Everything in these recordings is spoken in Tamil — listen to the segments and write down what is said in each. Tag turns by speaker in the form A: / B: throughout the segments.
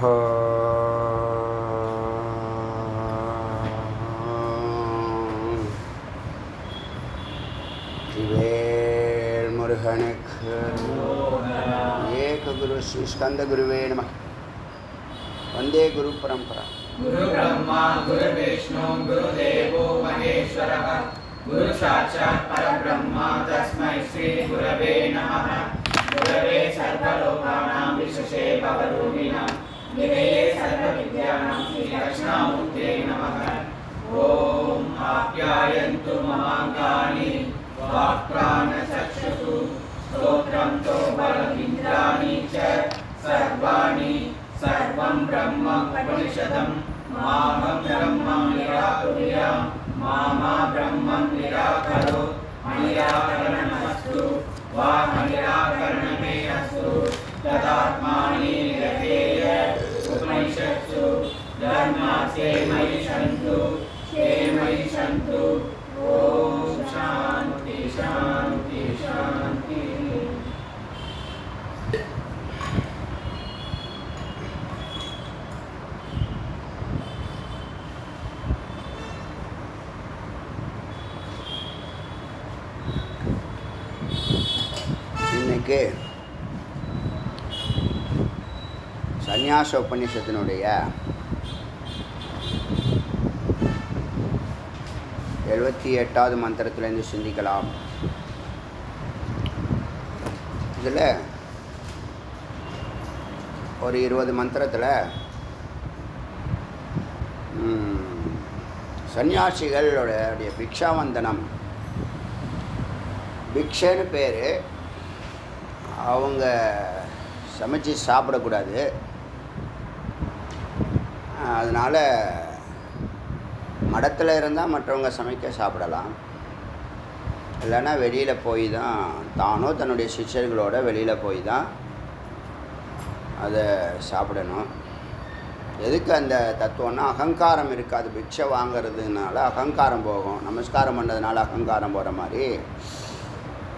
A: वेल मुरुगनुक्कु एक गुरु श्री स्कंद गुरुवे नमः। वंदे गुरु परंपरा।
B: गुरु ब्रह्मा गुरु विष्णु गुरुदेवो महेश्वरः गुरु साक्षात् परब्रह्म तस्मै श्री गुरवे नमः। गुरवे सर्वलोकानां विशेषे भवरूपिणां निधये सर्वविद्यानां श्रीदक्षिणामूर्ते नमः। ॐ आप्यायन्तु ममाङ्गानि वाक्प्राणचक्षुषु स्तोत्रं तो बलमिन्द्राणि च सर्वाणि सर्वं ब्रह्म उपनिषदं माहं ब्रह्म निराकुर्यां मा ब्रह्मं निराकरो निराकरणमस्तु वा निराकरणमे अस्तु तदात्मानि निरतेय उपनिषत्सु धर्मासे मयि सन्तु ते मयि सन्तु। ओम शांति शांति शांति।
A: இன்னைக்கு சந்நியாச உபநிஷத்தினுடைய 78வது மந்திரத்திலிருந்து சிந்திக்கலாம். இதில் ஒரு 20 மந்திரத்தில் சன்னியாசிகளுடைய பிக்ஷாவந்தனம், பிக்ஷன்னு பேர், அவங்க சமைச்சு சாப்பிடக்கூடாது. அதனால் மடத்தில் இருந்தால் மற்றவங்க சமைக்க சாப்பிடலாம், இல்லைன்னா வெளியில் போய் தான் தானோ தன்னுடைய சிஷ்யர்களோட வெளியில் போய் தான் அதை சாப்பிடணும். எதுக்கு அந்த தத்துவம்னா, அகங்காரம் இருக்காது. பிக்ஷை வாங்கிறதுனால அகங்காரம் போகும். நமஸ்காரம் பண்ணுறதுனால அகங்காரம் போகிற மாதிரி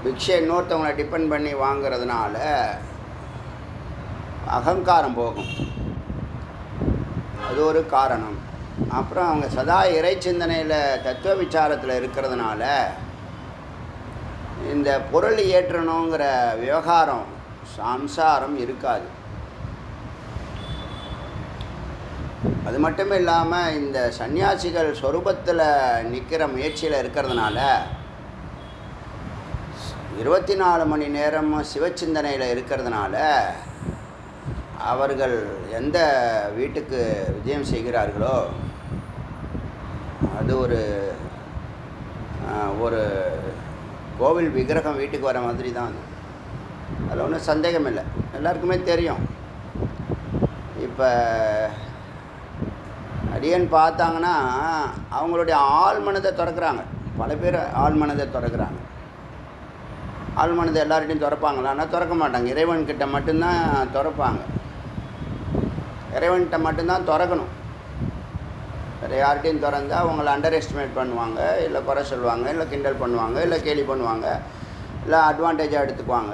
A: பிக்ஷை இன்னொருத்தவங்களை டிபெண்ட் பண்ணி வாங்கிறதுனால அகங்காரம் போகும். அது ஒரு காரணம். அப்புறம் அவங்க சதா இறை சிந்தனையில் தத்துவ விசாரத்தில் இருக்கிறதுனால இந்த பொருள் ஏற்றணுங்கிற விவகாரம் சம்சாரம் இருக்காது. அது மட்டும் இல்லாமல் இந்த சன்னியாசிகள் சொரூபத்தில் நிற்கிற முயற்சியில் இருக்கிறதுனால 24 மணி நேரமும் சிவச்சிந்தனையில் இருக்கிறதுனால அவர்கள் எந்த வீட்டுக்கு விஜயம் செய்கிறார்களோ அது ஒரு கோவில் விக்கிரகம் வீட்டுக்கு வர மாதிரி தான். அதில் ஒன்றும் சந்தேகம் இல்லை, எல்லாருக்குமே தெரியும். இப்போ அடியன் பார்த்தாங்கன்னா அவங்களுடைய ஆள் மனதை திறக்கிறாங்க. பல பேர் ஆள் மனதை திறக்கிறாங்க. ஆள் மனதை எல்லார்கிட்டையும் திறப்பாங்களா? ஆனால் திறக்க மாட்டாங்க. இறைவன்கிட்ட மட்டும்தான் திறப்பாங்க. இறைவன்கிட்ட மட்டும்தான் திறக்கணும். வேறு யார்கிட்டையும் திறந்தால் அவங்கள அண்டர் எஸ்டிமேட் பண்ணுவாங்க, இல்லை குறை சொல்லுவாங்க, இல்லை கிண்டல் பண்ணுவாங்க, இல்லை கேலி பண்ணுவாங்க, இல்லை அட்வான்டேஜாக எடுத்துக்குவாங்க,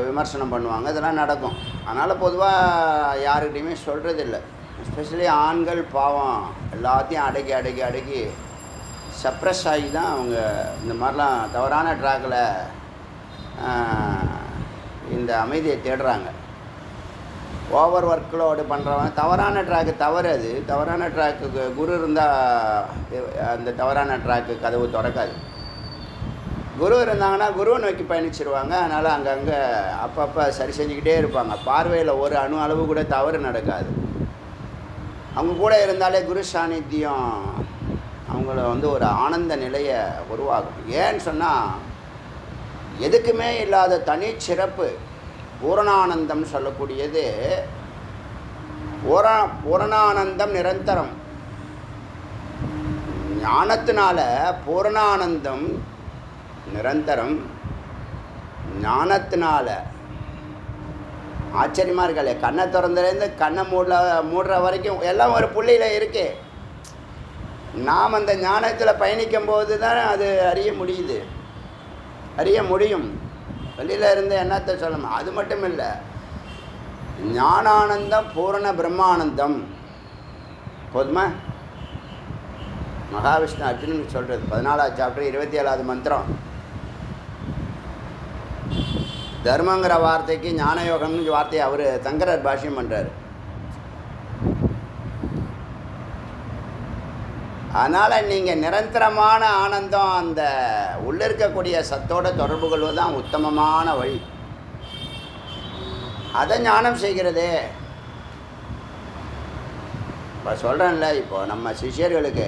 A: விமர்சனம் பண்ணுவாங்க. இதெல்லாம் நடக்கும். அதனால் பொதுவாக யாருக்கிட்டையுமே சொல்கிறதில்லை. எஸ்பெஷலி ஆண்கள் பாவம் எல்லாத்தையும் அடக்கி அடக்கி அடக்கி சப்ரஸ் ஆகி தான் அவங்க இந்த மாதிரிலாம் தவறான ட்ராக்கில் இந்த அமைதியை தேடுறாங்க. ஓவர் ஒர்க்லோடு பண்ணுறவங்க தவறான ட்ராக்கு தவறு. அது தவறான ட்ராக்கு குரு இருந்தால் அந்த தவறான ட்ராக்கு கதவு திறக்காது. குரு இருந்தாங்கன்னா குருவை நோக்கி பயணிச்சிருவாங்க. அதனால் அங்கங்கே அப்பப்போ சரி செஞ்சுக்கிட்டே இருப்பாங்க. பார்வையில் ஒரு அணு அளவு கூட தவறு நடக்காது. அவங்க கூட இருந்தாலே குரு சாநித்தியம் அவங்கள ஒரு ஆனந்த நிலையை உருவாகும். ஏன்னு சொன்னால் எதுக்குமே இல்லாத தனிச்சிறப்பு பூரணானந்தம் சொல்லக்கூடியது. பூரணானந்தம் நிரந்தரம். ஞானத்தினால பூரணானந்தம் நிரந்தரம். ஞானத்தினால ஆச்சரியமாக இருக்கல, கண்ணை திறந்துலேருந்து கண்ணை மூடுற வரைக்கும் எல்லாம் ஒரு புள்ளியில் இருக்கு. நாம் அந்த ஞானத்தில் பயணிக்கும் போது தான் அது அறிய முடியும். வெளியில் இருந்து என்னத்தை சொல்லணும். அது மட்டும் இல்லை, ஞானானந்தம் பூரண பிரம்மானந்தம். போதுமா? மகாவிஷ்ணு அர்ஜுனனுக்கு சொல்கிறது 14வது சாப்டர் 27வது மந்திரம். தர்மங்கிற வார்த்தைக்கு ஞான யோகம்னு வார்த்தையை அவர் சங்கரர் பாஷ்யம் பண்ணுறாரு. அதனால் நீங்கள் நிரந்தரமான ஆனந்தம் அந்த உள்ளே இருக்கக்கூடிய சத்தோட தொடர்பு கொள்வது தான் உத்தமமான வழி. அதை ஞானம் செய்கிறதே. இப்போ சொல்கிறேன்ல, இப்போ நம்ம சிஷ்யர்களுக்கு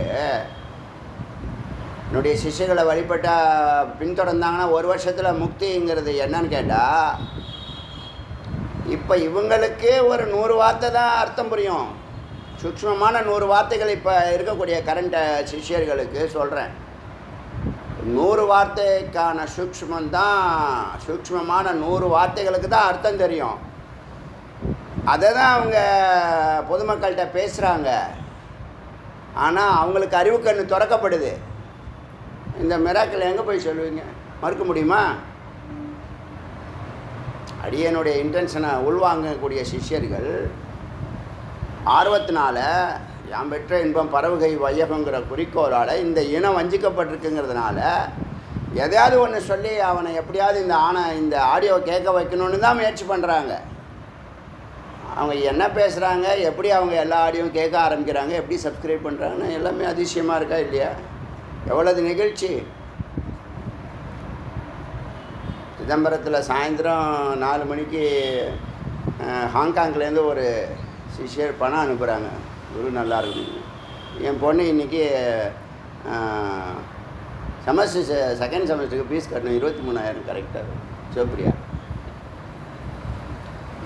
A: என்னுடைய சிஷ்யர்களை வழிபட்டால் பின்தொடர்ந்தாங்கன்னா 1 வருஷத்தில் முக்திங்கிறது என்னன்னு கேட்டால், இப்போ இவங்களுக்கு ஒரு 100 வார்த்தை தான் அர்த்தம் புரியும். சூக்ஷ்மமான 100 வார்த்தைகள் இப்போ இருக்கக்கூடிய கரண்ட் சிஷ்யர்களுக்கு சொல்கிறேன். 100 வார்த்தைக்கான சூக்ஷ்மமான 100 வார்த்தைகளுக்கு தான் அர்த்தம் தெரியும். அதை தான் அவங்க பொதுமக்கள்கிட்ட பேசுகிறாங்க. ஆனால் அவங்களுக்கு அறிவு கண்ணு திறக்கப்படுது. இந்த மிராக்கிள் எங்கே போய் சொல்லுவீங்க? மறுக்க முடியுமா? அடியனுடைய இன்டென்ஷனை உள்வாங்கக்கூடிய சிஷ்யர்கள் ஆர்வத்தினால யாம் பெற்ற இன்பம் பறவுகை வையகங்கிற குறிக்கோளால் இந்த இனம் வஞ்சிக்கப்பட்டிருக்குங்கிறதுனால எதையாவது ஒன்று சொல்லி அவனை எப்படியாவது இந்த ஆடியோ கேட்க வைக்கணுன்னு தான் முயற்சி பண்ணுறாங்க. அவங்க என்ன பேசுகிறாங்க, எப்படி அவங்க எல்லா ஆடியோவும் கேட்க ஆரம்பிக்கிறாங்க, எப்படி சப்ஸ்கிரைப் பண்ணுறாங்கன்னு எல்லாமே அதிசயமாக இருக்கா இல்லையா? எவ்வளவு நிகழ்ச்சி! சிதம்பரத்தில் சாயந்தரம் 4 மணிக்கு ஹாங்காங்லேருந்து ஒரு சிஷ்யர் பணம் அனுப்புகிறாங்க. குரு நல்லா இருக்கும். என் பொண்ணு இன்றைக்கி செகண்ட் செமஸ்டருக்கு ஃபீஸ் கட்டணும். 23,000 கரெக்டாக சிவப்பிரியா.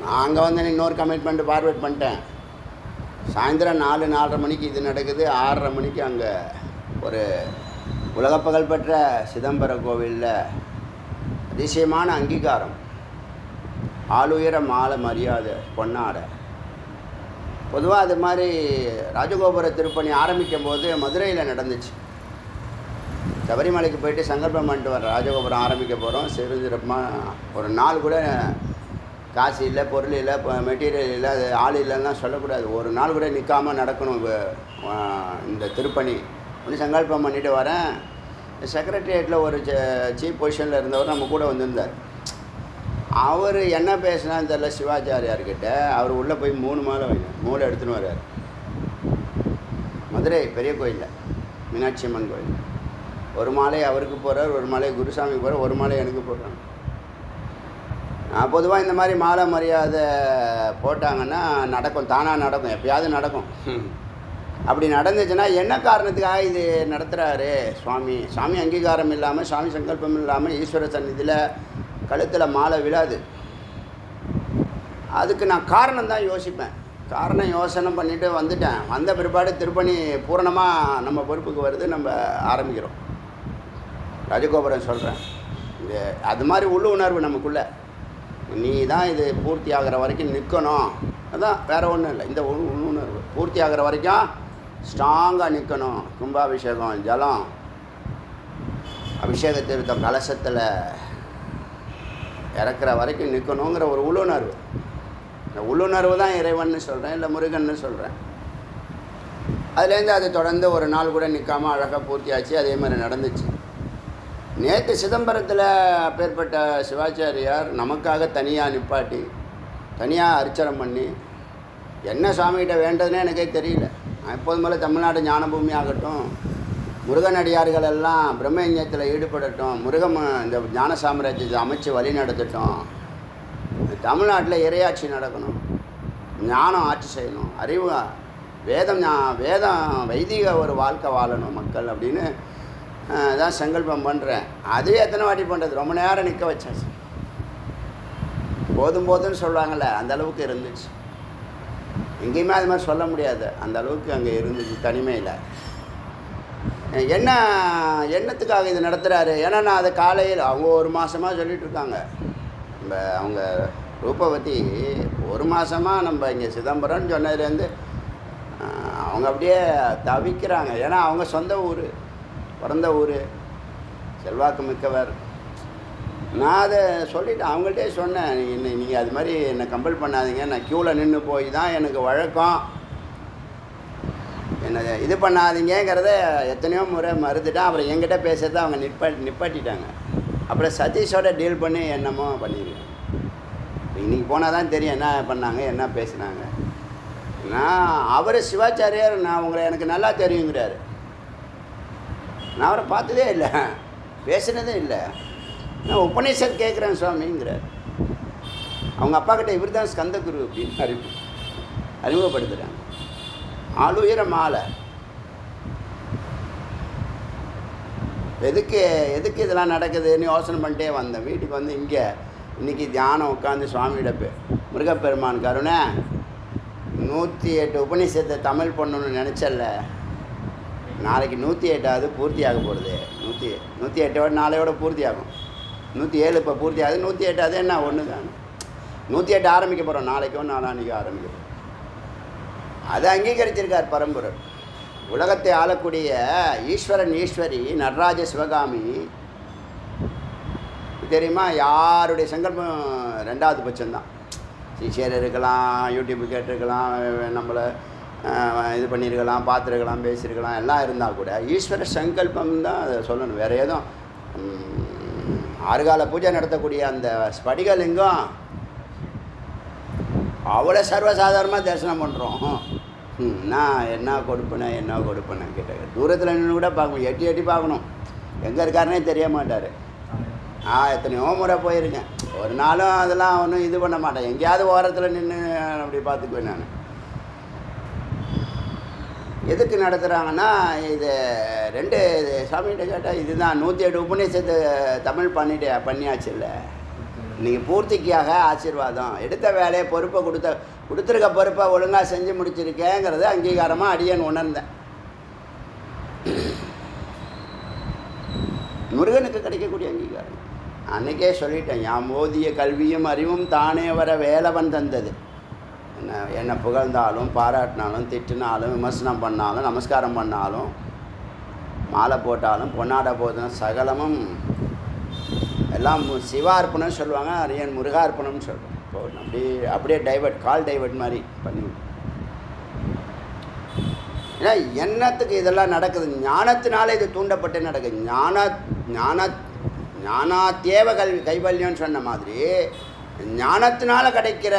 A: நான் அங்கே வந்து இன்னொரு கமிட்மெண்ட்டு ஃபார்வேர்ட் பண்ணிட்டேன். சாயந்தரம் 4-4:30 மணிக்கு இது நடக்குது. 6:30 மணிக்கு அங்கே ஒரு உலக புகழ்பெற்ற சிதம்பர கோவிலில் அதிசயமான அங்கீகாரம், ஆளுயர மாலை மரியாதை பொன்னாடை. பொதுவாக அது மாதிரி ராஜகோபுர திருப்பணி ஆரம்பிக்கும் போது மதுரையில் நடந்துச்சு. சபரிமலைக்கு போயிட்டு சங்கல்பம் பண்ணிட்டு வர ராஜகோபுரம் ஆரம்பிக்க போகிறோம். சிறப்பாக ஒரு நாள் கூட காசு இல்லை, பொருள் இல்லை, மெட்டீரியல் இல்லை, அது ஆள் இல்லைன்னா சொல்லக்கூடாது. ஒரு நாள் கூட நிற்காமல் நடக்கணும் இந்த திருப்பணி. ஒன்று சங்கல்பம் பண்ணிட்டு வரேன். செக்ரட்டரியேட்டில் ஒரு சீஃப் பொசிஷனில் இருந்தவர் நம்ம கூட வந்திருந்தார். அவர் என்ன பேசினான்னு தெரியல சிவாச்சாரியார்கிட்ட. அவர் உள்ளே போய் 3 மாலை மூளை எடுத்துன்னு வர்றார். மதுரை பெரிய கோயிலில் மீனாட்சி அம்மன் கோயில். ஒரு மாலை அவருக்கு போகிறார், ஒரு மாலை குருசாமி போகிறார், ஒரு மாலை எனக்கு போடுறாங்க. பொதுவாக இந்த மாதிரி மாலை மரியாதை போட்டாங்கன்னா நடக்கும், தானாக நடக்கும், எப்பயாவது நடக்கும். அப்படி நடந்துச்சுன்னா என்ன காரணத்துக்காக இது நடத்துகிறாரு சுவாமி? சுவாமி அங்கீகாரம் இல்லாமல், சுவாமி சங்கல்பம் இல்லாமல் ஈஸ்வர சந்நிதியில் கழுத்தில் மாலை விழாது. அதுக்கு நான் காரணம் தான் யோசிப்பேன். காரணம் யோசனை பண்ணிவிட்டு வந்துட்டேன். வந்த பிற்பாடு திருப்பணி பூரணமாக நம்ம பொறுப்புக்கு வருது. நம்ம ஆரம்பிக்கிறோம். ராஜகோபுரம் சொல்கிறேன். இது அது மாதிரி உள்ளுணர்வு நமக்குள்ளே. நீ தான் இது பூர்த்தி ஆகிற வரைக்கும் நிற்கணும். அதுதான், வேறு ஒன்றும் இல்லை. இந்த உள்ளுணர்வு பூர்த்தி ஆகிற வரைக்கும் ஸ்ட்ராங்காக நிற்கணும். கும்பாபிஷேகம், ஜலம், அபிஷேக திருத்தம் கலசத்தில் இறக்குற வரைக்கும் நிற்கணுங்கிற ஒரு உள்ளுணர்வு. இந்த உள்ளுணர்வு தான் இறைவன்னு சொல்கிறேன், இல்லை முருகன்னு சொல்கிறேன். அதுலேருந்து அது தொடர்ந்து ஒரு நாள் கூட நிற்காமல் அழகாக பூர்த்தியாச்சு. அதே மாதிரி நடந்துச்சு. நேற்று சிதம்பரத்தில் அப்பேற்பட்ட சிவாச்சாரியார் நமக்காக தனியாக நிப்பாட்டி, தனியாக அர்ச்சனம் பண்ணி, என்ன சுவாமிகிட்ட வேண்டதுன்னே எனக்கே தெரியல. நான் எப்போது மேலே தமிழ்நாடு ஞானபூமி ஆகட்டும், முருகன் அடியார்கள் எல்லாம் பிரம்மயஜத்தில் ஈடுபடட்டும், முருகன் இந்த ஞான சாம்ராஜ்யத்தை அமைச்சு வழி நடத்தட்டும், தமிழ்நாட்டில் இறையாட்சி நடக்கணும், ஞானம் ஆட்சி செய்யணும், அறிவு வேதம் வைதிக ஒரு வாழ்க்கை வாழணும் மக்கள் அப்படின்னு தான் சங்கல்பம் பண்ணுறேன். அதுவே எத்தனை வாட்டி பண்ணுறது? ரொம்ப நேரம் நிற்க வச்சாச்சு. போதும்னு சொல்லுவாங்கள்ல, அந்த அளவுக்கு இருந்துச்சு. எங்கேயுமே அது மாதிரி சொல்ல முடியாது, அந்த அளவுக்கு அங்கே இருந்துச்சு தனிமையில். என்னத்துக்காக இது நடத்துகிறாரு? ஏன்னா நான் அதை காலையில் அவங்க 1 மாதமாக சொல்லிகிட்டு இருக்காங்க. நம்ம அவங்க ரூபவதி 1 மாதமாக நம்ம இங்கே சிதம்பரம்னு சொன்னதுலேருந்து அவங்க அப்படியே தவிக்கிறாங்க. ஏன்னா அவங்க சொந்த ஊர், பிறந்த ஊர், செல்வாக்கு மிக்கவர். நான் அதை சொல்லிவிட்டு அவங்கள்ட்டே சொன்னேன், நீங்கள் அது மாதிரி என்னை கம்பல் பண்ணாதீங்க, நான் க்யூவில் நின்று போய் தான் எனக்கு வழக்கம், என்னை இது பண்ணாதீங்கிறத எத்தனையோ முறை மறுத்துட்டேன். அப்புறம் என்கிட்ட பேசுகிறத அவங்க நிப்பாட்டிட்டாங்க. அப்புறம் சதீஷோட டீல் பண்ணி என்னமோ பண்ணிடுவேன். இன்றைக்கி போனால் தான் தெரியும் என்ன பண்ணாங்க, என்ன பேசுனாங்க. நான் அவர் சிவாச்சாரியார், நான் உங்களை எனக்கு நல்லா தெரியுங்கிறாரு. நான் அவரை பார்த்ததே இல்லை, பேசுனதே இல்லை. நான் உபநிஷத் கேட்குறேன் சுவாமிங்கிறார். அவங்க அப்பா கிட்ட இவர் தான் ஸ்கந்தகுரு அப்படின்னு அறிமுகப்படுத்துகிறாங்க. ஆளுயர மாலை. எதுக்கு இதெல்லாம் நடக்குதுன்னு யோசனை பண்ணிட்டே வந்தேன். வீட்டுக்கு வந்து இங்கே இன்றைக்கி தியானம் உட்காந்து சுவாமியிட முருகப்பெருமான் கருணை 108 உபநிஷத்தை தமிழ் பண்ணணும்னு நினச்சல, நாளைக்கு 108வது பூர்த்தி ஆக போகிறது. 108 நாளையோட பூர்த்தி ஆகும். 107 இப்போ பூர்த்தி ஆகுது. 108 அது என்ன ஒன்று தான். 108 ஆரம்பிக்க போகிறோம். நாளைக்கோ நாளான்னைக்கோ ஆரம்பிக்க போகிறோம். அதை அங்கீகரிச்சிருக்கார் பரம்பொருள். உலகத்தை ஆளக்கூடிய ஈஸ்வரன் ஈஸ்வரி நடராஜ சிவகாமி தெரியுமா? யாருடைய சங்கல்பம் 2வது பட்சம்தான். சிஷியர் இருக்கலாம், யூடியூப் கேட்டிருக்கலாம், நம்மளை இது பண்ணியிருக்கலாம், பார்த்துருக்கலாம், பேசியிருக்கலாம், எல்லாம் இருந்தால் கூட ஈஸ்வர சங்கல்பம் தான் அதை சொல்லணும். வேறு எதுவும் 6 கால பூஜை நடத்தக்கூடிய அந்த ஸ்படிகலிங்கம் அவ்வளோ சர்வசாதாரணமாக தரிசனம் பண்ணுறோம். நான் என்ன கொடுப்பேன்னு கேட்டாங்க. தூரத்தில் நின்று கூட பார்க்கணும், எட்டி பார்க்கணும். எங்கே இருக்காருன்னே தெரிய மாட்டார். எத்தனையோ முறை போயிருக்கேன். ஒரு நாளும் அதெல்லாம் ஒன்றும் இது பண்ண மாட்டேன். எங்கேயாவது ஓரத்தில் நின்று அப்படி பார்த்துக்குவேன் நான். எதுக்கு நடத்துகிறாங்கன்னா, இது 2 சாமிகிட்ட கேட்டால் இதுதான் 108 உபநிஷத்து தமிழ் பண்ணியாச்சு இல்லை, இன்றைக்கி பூர்த்திக்காக ஆசீர்வாதம். எடுத்த வேலையை பொறுப்பை கொடுத்துருக்க பொறுப்பை ஒழுங்காக செஞ்சு முடிச்சிருக்கேங்கிறத அங்கீகாரமாக அடியேன் உணர்ந்தேன். முருகனுக்கு கிடைக்கக்கூடிய அங்கீகாரம். அன்றைக்கே சொல்லிட்டேன், யாம் ஓதிய கல்வியும் அறிவும் தானே வர வேலவன் தந்தது. என்னை புகழ்ந்தாலும் பாராட்டினாலும் திட்டினாலும் விமர்சனம் பண்ணாலும் நமஸ்காரம் பண்ணாலும் மாலை போட்டாலும் பொன்னாடை போதும் சகலமும் எல்லாம் சிவார்ப்பணம்னு சொல்லுவாங்க. அரியன் முருகார்ப்பணம்னு சொல்லுவாங்க. அப்படியே கால் டைவர்ட் மாதிரி பண்ணி. ஏன்னா எண்ணத்துக்கு இதெல்லாம் நடக்குது. ஞானத்தினால இது தூண்டப்பட்டு நடக்குது. ஞானாத்தேவ கைவல்யம்னு சொன்ன மாதிரி ஞானத்தினால கிடைக்கிற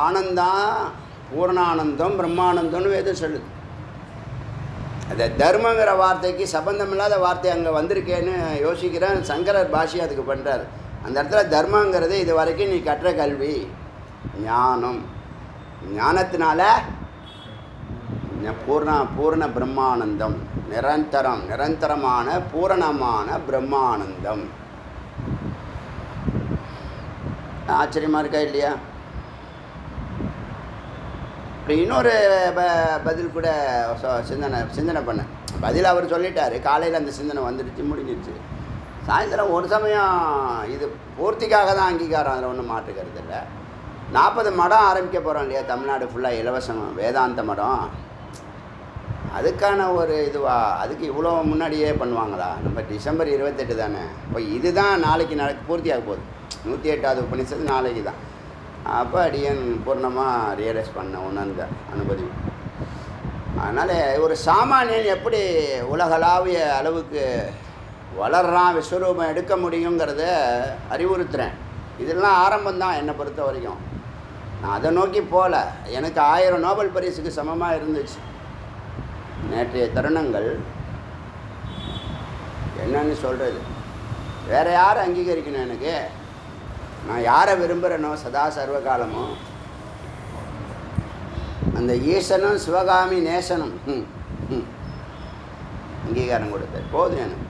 A: ஆனந்தம் பூர்ணானந்தம் பிரம்மானந்தம்னு எதுவும் சொல்லுது. அந்த தர்மங்கிற வார்த்தைக்கு சம்பந்தமில்லாத வார்த்தை அங்கே வந்திருக்கேன்னு யோசிக்கிறேன். சங்கரர் பாஷி அதுக்கு பண்ணுறாரு. அந்த இடத்துல தர்மங்கிறது இது வரைக்கும் நீ கற்ற கல்வி ஞானம், ஞானத்தினால பூர்ண பிரம்மானந்தம், நிரந்தரமான பூரணமான பிரம்மானந்தம். ஆச்சரியமாக இருக்கா இல்லையா? இப்படி இன்னொரு பதில் கூட சிந்தனை பண்ணேன். பதில் அவர் சொல்லிட்டார். காலையில் அந்த சிந்தனை வந்துடுச்சு, முடிஞ்சிடுச்சு. சாயந்தரம் ஒரு சமயம் இது பூர்த்திக்காக தான் அங்கீகாரம், அதில் ஒன்றும் மாற்றுக்கிறது இல்லை. 40 மடம் ஆரம்பிக்க போகிறோம் இல்லையா, தமிழ்நாடு ஃபுல்லாக இலவசம் வேதாந்த மடம். அதுக்கான ஒரு அதுக்கு இவ்வளோ முன்னாடியே பண்ணுவாங்களா? நம்ம டிசம்பர் 28 தானே. இப்போ இதுதான் நாளைக்கு பூர்த்தியாக போகுது. 108வது உபநிஷத்து நாளைக்கு தான். அப்போ அடியன் பூர்ணமாக ரியலைஸ் பண்ண உணர்ந்த அனுபவி. அதனால் ஒரு சாமானியன் எப்படி உலகளாவிய அளவுக்கு வளர்றான், விஸ்வரூபம் எடுக்க முடியுங்கிறத அறிவுறுத்துகிறேன். இதெல்லாம் ஆரம்பம்தான் என்னை பொறுத்த வரைக்கும். நான் அதை நோக்கி போகல. எனக்கு 1000 நோபல் பரிசுக்கு சமமாக இருந்துச்சு. நேற்றைய தருணங்கள் என்னன்னு சொல்கிறது, வேறு யாரை அங்கீகரிக்கணும்? எனக்கு நான் யாரை விரும்புகிறேனோ சதா சர்வகாலமோ அந்த ஈசனும் சிவகாமி நேசனும் அங்கீகாரம் கொடுத்தார். போதும் எனக்கு.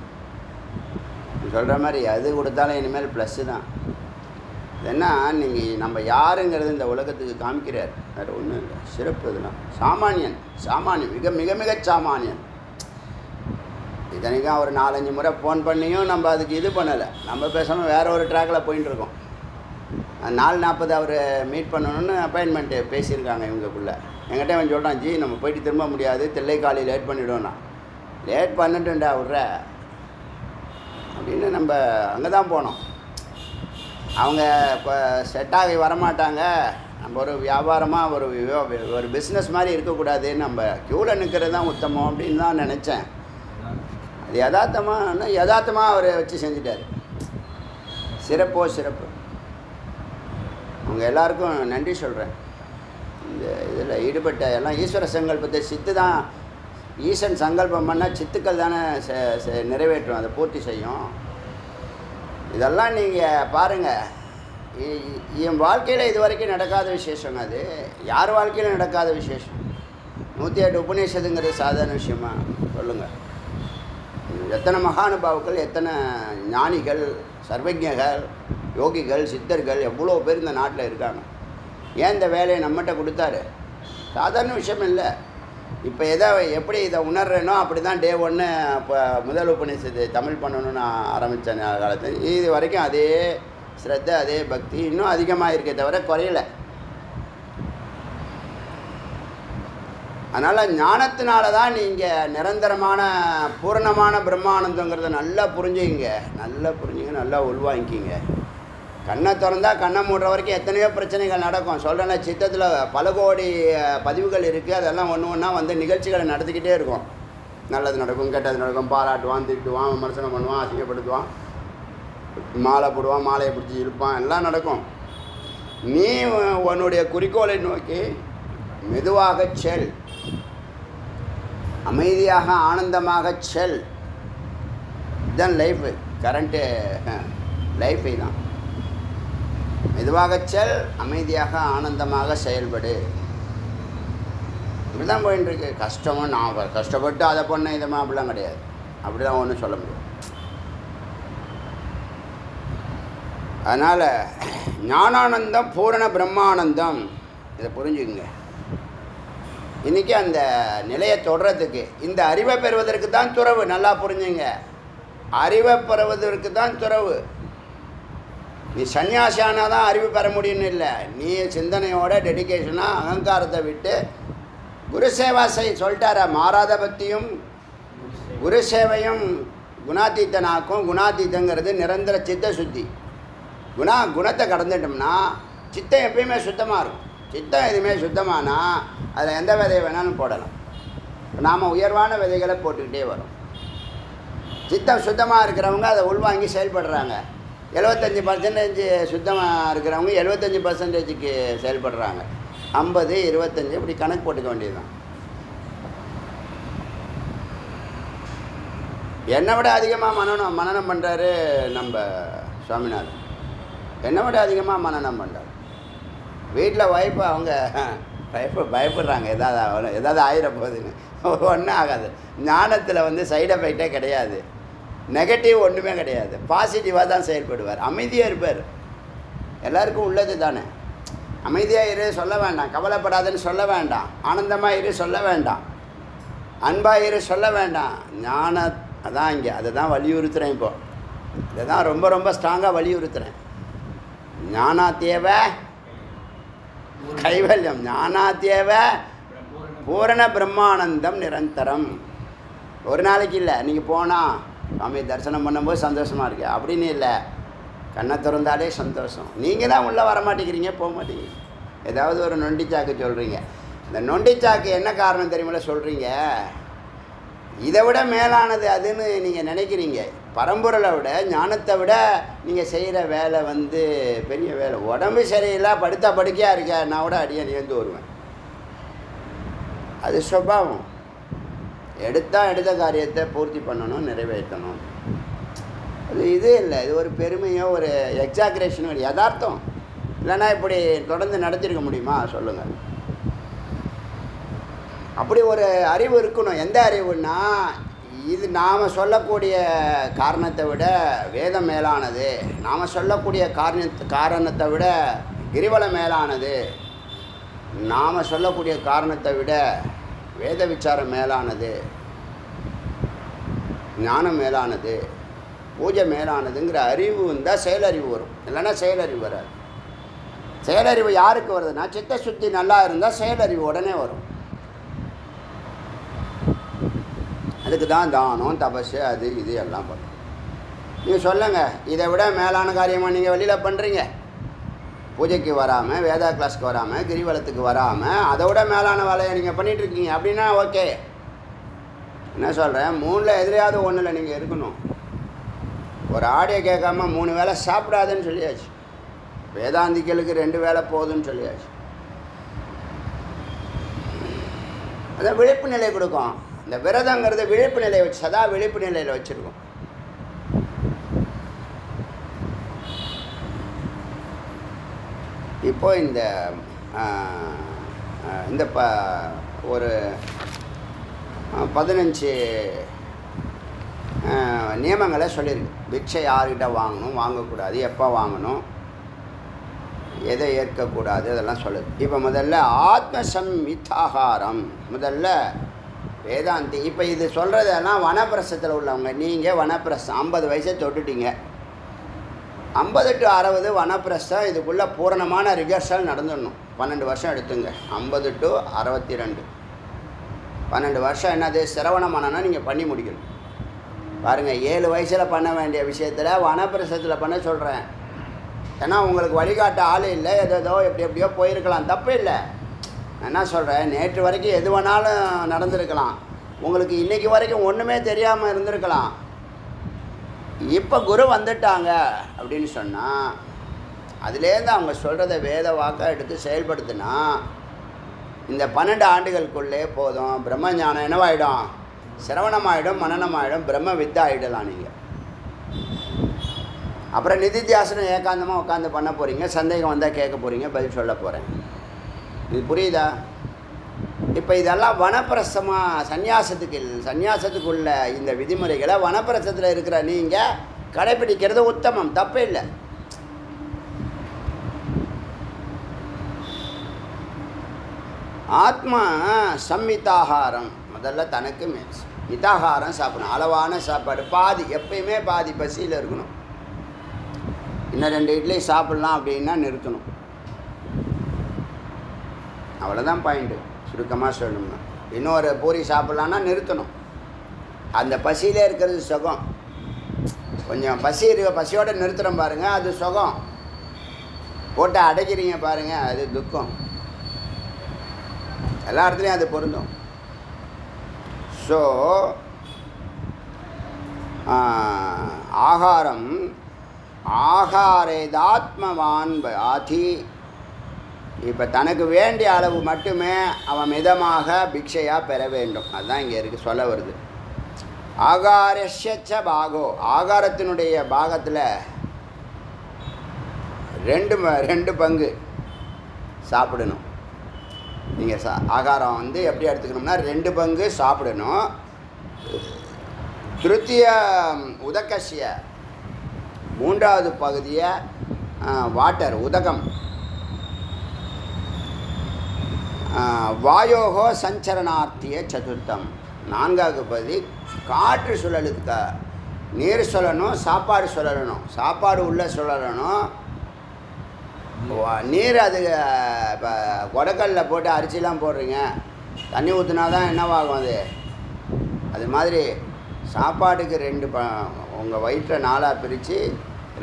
A: சொல்கிற மாதிரி அது கொடுத்தாலும் இனிமேல் ப்ளஸ்ஸு தான். ஏன்னா நீங்கள் நம்ம யாருங்கிறது இந்த உலகத்துக்கு காமிக்கிறார், வேறு ஒன்றும் இல்லை. சிறப்பு இதெல்லாம். சாமானியன் மிக மிக சாமானியன். இத்தனைக்கும் அவர் 4-5 முறை ஃபோன் பண்ணியும் நம்ம அதுக்கு இது பண்ணலை. நம்ம பேசாமல் வேறு ஒரு ட்ராக்கில் போயின்ட்டுருக்கோம். 4:40 அவர் மீட் பண்ணணுன்னு அப்பாயின்மெண்ட்டு பேசியிருக்காங்க இவங்கக்குள்ளே. என்கிட்ட அவன் சொல்கிறான், ஜி நம்ம போயிட்டு திரும்ப முடியாது, தில்லைக்காளி லேட் பண்ணிவிடுவோண்ணா. லேட் பண்ணிட்டுண்டா விட்ற அப்படின்னு நம்ம அங்கே தான் போனோம். அவங்க இப்போ செட்டாகி வரமாட்டாங்க. நம்ம ஒரு வியாபாரமாக ஒரு பிஸ்னஸ் மாதிரி இருக்கக்கூடாது, நம்ம க்யூவில் நிற்கிறது தான் உத்தமம் அப்படின்னு தான் நினச்சேன். அது யதார்த்தமாக அவர் வச்சு செஞ்சிட்டார். சிறப்பு. அவங்க எல்லாருக்கும் நன்றி சொல்கிறேன். இந்த இதில் ஈடுபட்ட எல்லாம் ஈஸ்வர சங்கல்பத்தை சித்து தான். ஈசன் சங்கல்பம் பண்ணால் சித்துக்கள் தானே நிறைவேற்றும், அதை பூர்த்தி செய்யும். இதெல்லாம் நீங்கள் பாருங்கள். என் வாழ்க்கையில் இது வரைக்கும் நடக்காத விசேஷங்க. அது யார் வாழ்க்கையில் நடக்காத விசேஷம். 108 உபநிஷத்துங்கிறது சாதாரண விஷயமா சொல்லுங்கள். எத்தனை மகானுபாவுக்கள், எத்தனை ஞானிகள், சர்வஜர்கள், யோகிகள், சித்தர்கள் எவ்வளோ பேர் இந்த நாட்டில் இருக்காங்க. ஏன் இந்த வேலையை நம்மகிட்ட கொடுத்தாரு? சாதாரண விஷயம் இல்லை. இப்போ எப்படி இதை உணர்றேனோ அப்படி தான் டே 1 இப்போ முதல் உபநிஷத்து தமிழ் பண்ணணும்னு ஆரம்பித்த காலத்தில் இது வரைக்கும் அதே ஸ்ரத்தை, அதே பக்தி இன்னும் அதிகமாக இருக்கே தவிர குறையலை. அதனால் ஞானத்தினால தான் நீங்கள் நிரந்தரமான பூரணமான பிரம்மானந்தங்கிறத நல்லா புரிஞ்சுங்க, நல்லா உள்வாங்கிக்கிங்க. கண்ணை திறந்தால் கண்ணை மூடுற வரைக்கும் எத்தனையோ பிரச்சனைகள் நடக்கும். சொல்கிறேன்னா, சித்தத்தில் பல கோடி பதிவுகள் இருக்குது. அதெல்லாம் ஒன்றா வந்து நிகழ்ச்சிகளை நடத்திக்கிட்டே இருக்கும். நல்லது நடக்கும், கெட்டது நடக்கும், பாராட்டுவான், திட்டுவான், விமர்சனம் பண்ணுவான், அசிங்கப்படுத்துவான், மாலை போடுவான், மாலையை பிடிச்சி இழுப்பான், எல்லாம் நடக்கும். நீ உன்னுடைய குறிக்கோளை நோக்கி மெதுவாக செல், அமைதியாக ஆனந்தமாக செல். இதுதான் லைஃபு, கரண்ட்டு லைஃபை தான். மெதுவாக செல், அமைதியாக ஆனந்தமாக செயல்படு. இப்படி தான் போயின்ட்டுருக்கு. கஷ்டமும் நான் கஷ்டப்பட்டு அதை பண்ண இதமாக அப்படிலாம் கிடையாது. அப்படி தான் ஒன்றும் சொல்ல முடியும். அதனால் ஞானானந்தம் பூரண பிரம்மானந்தம், இதை புரிஞ்சுக்குங்க. இன்றைக்கி அந்த நிலையை தொடர்றதுக்கு இந்த அறிவை பெறுவதற்கு தான் துறவு. நல்லா புரிஞ்சுங்க, அறிவை பெறுவதற்கு தான் துறவு. நீ சன்னியாசியானா தான் அறிவு பெற முடியும்னு இல்லை. நீ சிந்தனையோட டெடிக்கேஷனாக அகங்காரத்தை விட்டு குரு சேவா சொல்லிட்டார. மாறாத பக்தியும் குரு சேவையும் குணாதீத்தனாக்கும். குணாதீத்தங்கிறது நிரந்தர சித்த சுத்தி. குணத்தை கடந்துட்டோம்னா சித்தம் எப்பயுமே சுத்தமாக இருக்கும். சித்தம் எதுவுமே சுத்தமானால் அதில் எந்த விதையை வேணாலும் போடலாம். நாம் உயர்வான விதைகளை போட்டுக்கிட்டே வரோம். சித்தம் சுத்தமாக இருக்கிறவங்க அதை உள்வாங்கி செயல்படுறாங்க. 75% சுத்தமாக இருக்கிறவங்க 75%க்கு செயல்படுறாங்க. 50, 25 இப்படி கணக்கு போட்டுக்க வேண்டியது தான். என்னை விட அதிகமாக மனனம் பண்ணுறாரு நம்ம சுவாமிநாதன். என்னை விட அதிகமாக மனனம் பண்ணுறாரு. வீட்டில் ஒய்ஃபை அவங்க பயப்படுறாங்க, ஏதாவது ஆயிட போகுதுன்னு. ஒன்றும் ஆகாது. ஞானத்தில் வந்து சைடு எஃபெக்டே கிடையாது, நெகட்டிவ் ஒன்றுமே கிடையாது. பாசிட்டிவாக தான் செயல்படுவார். அமைதியாக இருப்பார். எல்லாருக்கும் உள்ளது தானே. அமைதியாக இரு சொல்ல வேண்டாம், கவலைப்படாதுன்னு சொல்ல வேண்டாம், ஆனந்தமாக இரு சொல்ல வேண்டாம், அன்பாக இரு சொல்ல வேண்டாம். அதான் இங்கே அதை தான் வலியுறுத்துகிறேன். இப்போது இதை தான் ரொம்ப ஸ்ட்ராங்காக வலியுறுத்துகிறேன். ஞானாத்தேவ கைவல்யம், ஞானாத்தேவ பூரண பிரம்மானந்தம் நிரந்தரம். ஒரு நாளைக்கு இல்லை, நீங்கள் போனால் சாமி தரிசனம் பண்ணும்போது சந்தோஷமாக இருக்கு அப்படின்னு இல்லை. கண்ணை திறந்தாலே சந்தோஷம். நீங்கள் தான் உள்ளே வர மாட்டேங்கிறீங்க, போக மாட்டேங்கிறீங்க. ஏதாவது ஒரு நொண்டிச்சாக்கு சொல்கிறீங்க. இந்த நொண்டிச்சாக்கு என்ன காரணம் தெரியுமில்ல சொல்கிறீங்க? இதை விட மேலானது அதுன்னு நீங்கள் நினைக்கிறீங்க. பரம்பொருளை விட, ஞானத்தை விட நீங்கள் செய்கிற வேலை வந்து பெரிய வேலை. உடம்பு சரியில்லை, படுத்தா படுக்கையாக இருக்க, நான் கூட அடியே நேர்ந்து வருவேன். அது சுபாவம். எடுத்த காரியத்தை பூர்த்தி பண்ணணும், நிறைவேற்றணும். அது இது இல்லை, இது ஒரு பெருமையோ ஒரு எக்ஸாக்ரேஷனோ இல்லை, யதார்த்தம். இல்லைன்னா இப்படி தொடர்ந்து நடத்திருக்க முடியுமா சொல்லுங்கள்? அப்படி ஒரு அறிவு இருக்கணும். எந்த அறிவுன்னா, இது நாம் சொல்லக்கூடிய காரணத்தை விட வேதம் மேலானது, நாம் சொல்லக்கூடிய காரணத்தை விட கிரிவலம் மேலானது, நாம் சொல்லக்கூடிய காரணத்தை விட வேத விசாரம் மேலானது, ஞானம் மேலானது, பூஜை மேலானதுங்கிற அறிவு இருந்தால் செயலறிவு வரும். இல்லைன்னா செயலறிவு வராது. செயலறிவு யாருக்கு வருதுன்னா, சித்த சுத்தி நல்லா இருந்தால் செயலறிவு உடனே வரும். அதுக்கு தான் தானம், தபசு, அது இது எல்லாம் பண்ணும். நீங்கள் சொல்லுங்கள், இதை விட மேலான காரியமாக நீங்கள் வெளியில் பண்ணுறீங்க. பூஜைக்கு வராமல், வேதா கிளாஸ்க்கு வராமல், கிரிவலத்துக்கு வராமல், அதை விட மேலான வேலையை நீங்கள் பண்ணிகிட்ருக்கீங்க அப்படின்னா ஓகே. என்ன சொல்கிறேன், 3ல் எதிரையாவது 1ல் நீங்கள் இருக்கணும். ஒரு ஆடியோ கேட்காம 3 வேளை சாப்பிடாதுன்னு சொல்லியாச்சு. வேதாந்திகளுக்கு 2 வேளை போதுன்னு சொல்லியாச்சு. அதை விழிப்பு நிலை கொடுக்கும். இந்த விரதங்கிறது விழிப்பு நிலை வச்சு சதா விழிப்பு நிலையில் வச்சுருக்கோம். இப்போ இந்த ஒரு 15 நியமங்களை சொல்லியிருக்கு. பிக்ஷை யார்கிட்ட வாங்கணும், வாங்கக்கூடாது, எப்போ வாங்கணும், எதை ஏற்கக்கூடாது, அதெல்லாம் சொல்லுது. இப்போ முதல்ல ஆத்மசம்ஹிதாகாரம். முதல்ல வேதாந்தி. இப்போ இது சொல்கிறதெல்லாம் வனப்பிரசத்தில் உள்ளவங்க. நீங்கள் வனப்பிரசம் 50 வயசை தொட்டுட்டீங்க. 50 to 60 வனப்பிரஸ்தம். இதுக்குள்ளே பூரணமான ரிகர்சல் நடந்துடணும். 12 வருஷம் எடுத்துங்க. 50 to 62 12 வருஷம். என்னது சிரவண மனனம் நீங்கள் பண்ணி முடிக்கணும். பாருங்கள், 7 வயசில் பண்ண வேண்டிய விஷயத்தில் வனப்பிரசத்தில் பண்ண சொல்கிறேன். ஏன்னா உங்களுக்கு வழிகாட்ட ஆள் இல்லை. ஏதோ எப்படியோ போயிருக்கலாம், தப்பு இல்லை. நான் என்ன சொல்கிறேன், நேற்று வரைக்கும் எது வேணாலும் நடந்திருக்கலாம். உங்களுக்கு இன்றைக்கி வரைக்கும் ஒன்றுமே தெரியாமல் இருந்திருக்கலாம். இப்போ குரு வந்துட்டாங்க அப்படின்னு சொன்னால் அதுலேருந்து அவங்க சொல்கிறத வேத வாக்காக எடுத்து செயல்படுத்தினா இந்த 12 ஆண்டுகளுக்குள்ளே போதும் பிரம்மஞானம் என்னவாயிடும், சிரவணமாயிடும், மனனமாயிடும், பிரம்ம வித்தை ஆகிடலாம். நீங்கள் அப்புறம் நிதித்தியாசனம் ஏகாந்தமாக உட்காந்து பண்ண போகிறீங்க. சந்தேகம் வந்தால் கேட்க போகிறீங்க, பதில் சொல்ல போகிறேன். இது புரியுதா? இப்போ இதெல்லாம் வனப்பிரசமாக சந்நியாசத்துக்குள்ள இந்த விதிமுறைகளை வனப்பிரசத்தில் இருக்கிற நீங்கள் கடைப்பிடிக்கிறது உத்தமம், தப்பு இல்லை. ஆத்மா சம்மிதாகாரம். முதல்ல தனக்கு மிதாகாரம் சாப்பிடணும். அளவான சாப்பாடு, பாதி, எப்பயுமே பாதி பசியில் இருக்கணும். இன்னும் 2 இட்லி சாப்பிட்லாம் அப்படின்னா நிறுத்தணும். அவ்வளோதான் பாயிண்ட்டு. சுருக்கமாக சொல்லணும்னா இன்னொரு பூரி சாப்பிட்லான்னா நிறுத்தணும். அந்த பசியிலே இருக்கிறது சுகம். கொஞ்சம் பசியோடு நிறுத்துகிறோம் பாருங்கள், அது சுகம். போட்டு அடைக்கிறீங்க பாருங்கள், அது துக்கம். எல்லா இடத்துலையும் அது பொருந்தும். ஸோ ஆகாரம் ஆகாரேதாத்மவான் ஆதி. இப்போ தனக்கு வேண்டிய அளவு மட்டுமே அவன் மிதமாக பிக்ஷையாக பெற வேண்டும். அதுதான் இங்கே இருக்குது, சொல்ல வருது. ஆகாரஸ்யச்ச பாகோ. ஆகாரத்தினுடைய பாகத்தில் 2 பங்கு சாப்பிடணும். நீங்கள் ஆகாரம் எப்படி எடுத்துக்கணும்னா 2 பங்கு சாப்பிடணும். திருத்திய உதகசிய 3வது பகுதியை வாட்டர் உதகம். வாயோகோ சஞ்சரணார்த்திய சதுர்த்தம். 4வது பகுதி காற்று சுழலுக்கு. நீர் சொல்லணும், சாப்பாடு சொல்லணும். சாப்பாடு உள்ளே சொல்லணும், நீர் அது இப்போ கொடக்கல்லில் போட்டு அரிசிலாம் போடுறீங்க, தண்ணி ஊற்றினா தான் என்னவாகும் அது மாதிரி சாப்பாட்டுக்கு 2 உங்கள் வயிற்றை 4ஆக பிரித்து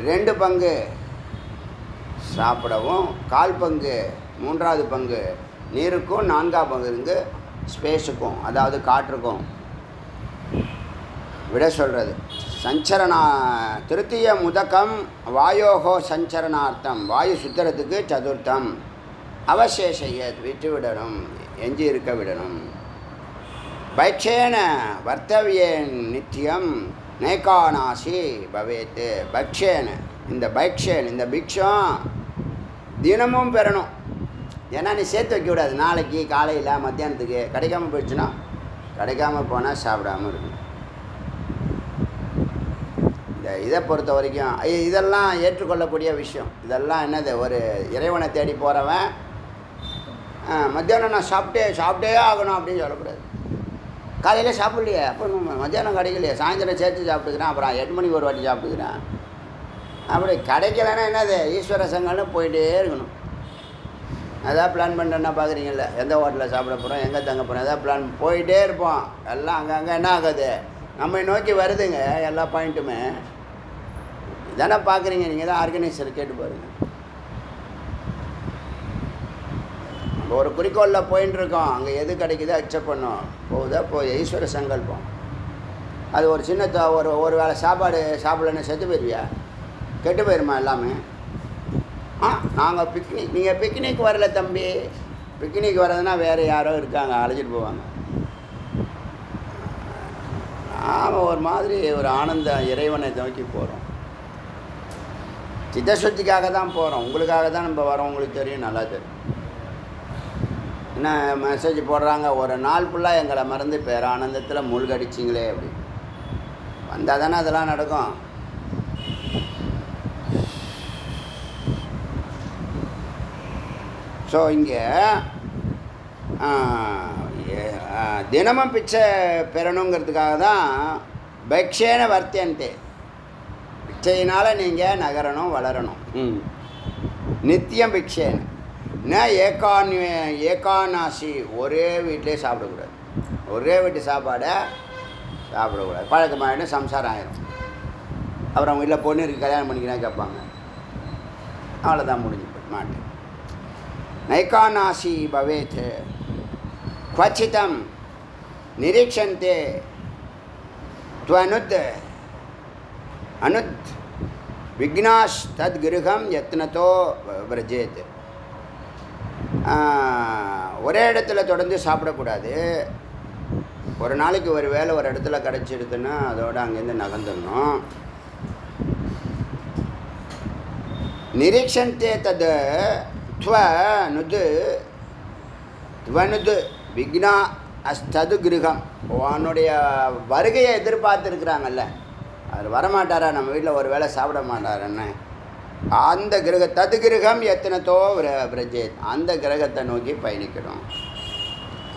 A: 2 பங்கு சாப்பிடவும், 1/4 பங்கு 3வது பங்கு நீருக்கும், 4ஆம் பங்கு ஸ்பேஸுக்கும், அதாவது காற்றுக்கும் விட சொல்கிறது. சஞ்சரணா திருத்திய முதகம் வாயோகோ சஞ்சரணார்த்தம். வாயு சுத்திரத்துக்கு சதுர்த்தம். அவசேஷைய விட்டு விடணும், எஞ்சி இருக்க விடணும். பக்ஷேன வர்த்தவியேன் நித்தியம் நேகானாசி பவேத்து. பக்ஷேன, இந்த பிக்ஷம் தினமும் பெறணும். ஏன்னா நீ சேர்த்து வைக்கக்கூடாது. நாளைக்கு காலையில் மத்தியானத்துக்கு கிடைக்காமல் போயிடுச்சுன்னா, கிடைக்காமல் போனால் சாப்பிடாமல் இருக்கணும். இதை பொறுத்த வரைக்கும் இதெல்லாம் ஏற்றுக்கொள்ளக்கூடிய விஷயம். இதெல்லாம் என்னது, ஒரு இறைவனை தேடி போகிறவன் மத்தியானம் நான் சாப்பிட்டே ஆகணும் அப்படின்னு சொல்லக்கூடாது. காலையில் சாப்பிட்லையே, அப்புறம் மத்தியானம் கிடைக்கலையே, சாயந்தரம் சேர்த்து சாப்பிட்டுக்கிறேன், அப்புறம் 8 மணிக்கு ஒரு வாட்டி சாப்பிட்டுக்கிறேன். அப்படி கிடைக்கலன்னா என்னது, ஈஸ்வர சங்கம்னு போயிட்டே இருக்கணும். அதான் பிளான் பண்ணுறேன்னா பார்க்குறீங்கள, எந்த ஹோட்டலில் சாப்பிட போகிறோம், எங்கே தங்க போகிறோம், எதாவது பிளான் போயிட்டே இருப்போம். எல்லாம் அங்கங்கே என்ன ஆகுது, நம்மை நோக்கி வருதுங்க எல்லா பாயிண்ட்டுமே. இதானே பார்க்குறீங்க, நீங்கள் தான் ஆர்கனைசர் கேட்டு பாருங்கள். நம்ம ஒரு குறிக்கோளில் போயின்னு இருக்கோம், அங்கே எது கிடைக்குதோ அக்செப்ட் பண்ணோம், போகுதா போய் ஈஸ்வர சங்கல்பம். அது ஒரு சின்ன ஒரு வேளை சாப்பாடு சாப்பிடலன்னு செத்து போயிருவியா? கெட்டு போயிருமா எல்லாமே? நாங்கள் பிக்னிக், நீங்கள் பிக்னிக் வரல தம்பி. பிக்னிக் வர்றதுன்னா வேறு யாரோ இருக்காங்க, அழைச்சிட்டு போவாங்க. நாம் ஒரு மாதிரி ஒரு ஆனந்த இறைவனை நோக்கி போகிறோம். சித்தசுத்திக்காக தான் போகிறோம், உங்களுக்காக தான் நம்ம வரோம். உங்களுக்கு தெரியும், நல்லா தெரியும். என்ன மெசேஜ் போடுறாங்க, ஒரு நாள் ஃபுல்லாக எங்களை மறந்து பேரானந்தத்தில் மூழ்கடிச்சிங்களே அப்படி. வந்தால் தானே அதெல்லாம் நடக்கும். ஸோ இங்கே தினமும் பிச்சை பெறணுங்கிறதுக்காக தான் பக்ஷேன வர்த்தியன்தே, பிச்சையினால் நீங்கள் நகரணும் வளரணும். நித்தியம் பிக்ஷேன ந ஏகாநாசி, ஒரே வீட்டிலே சாப்பிடக்கூடாது. ஒரே வீட்டு சாப்பாடை சாப்பிடக்கூடாது. பழக்கமாகிட்டு சம்சாரம் ஆயிரும். அப்புறம் அவங்க வீட்டில் பொண்ணு இருக்கு, கல்யாணம் பண்ணிக்கிறேன் கேட்பாங்க. அவ்வளோதான், முடிஞ்சு போய் மாட்டேன். நைகாநாசி பவேத் क्वचितं निरीक्षन्ते त्वनुद् अनुद् विघ्नाश् तद्गृहं यत्नतो व्रजेत्. ஒரே இடத்துல தொடர்ந்து சாப்பிடக்கூடாது. ஒரு நாளைக்கு ஒரு வேளை ஒரு இடத்துல கிடச்சிடுதுன்னா அதோடு அங்கேருந்து நகர்ந்துடணும். நிரீக்ஷந்தே தத் துவனுது விக்னா அஸ்தது கிரகம். அவனுடைய வருகையை எதிர்பார்த்துருக்குறாங்கல்ல, அவர் வரமாட்டாரா, நம்ம வீட்டில் ஒரு வேளை சாப்பிட மாட்டாருன்னு. அந்த கிரக தது கிரகம் எத்தனத்தோ பிரஜேத், அந்த கிரகத்தை நோக்கி பயணிக்கணும்,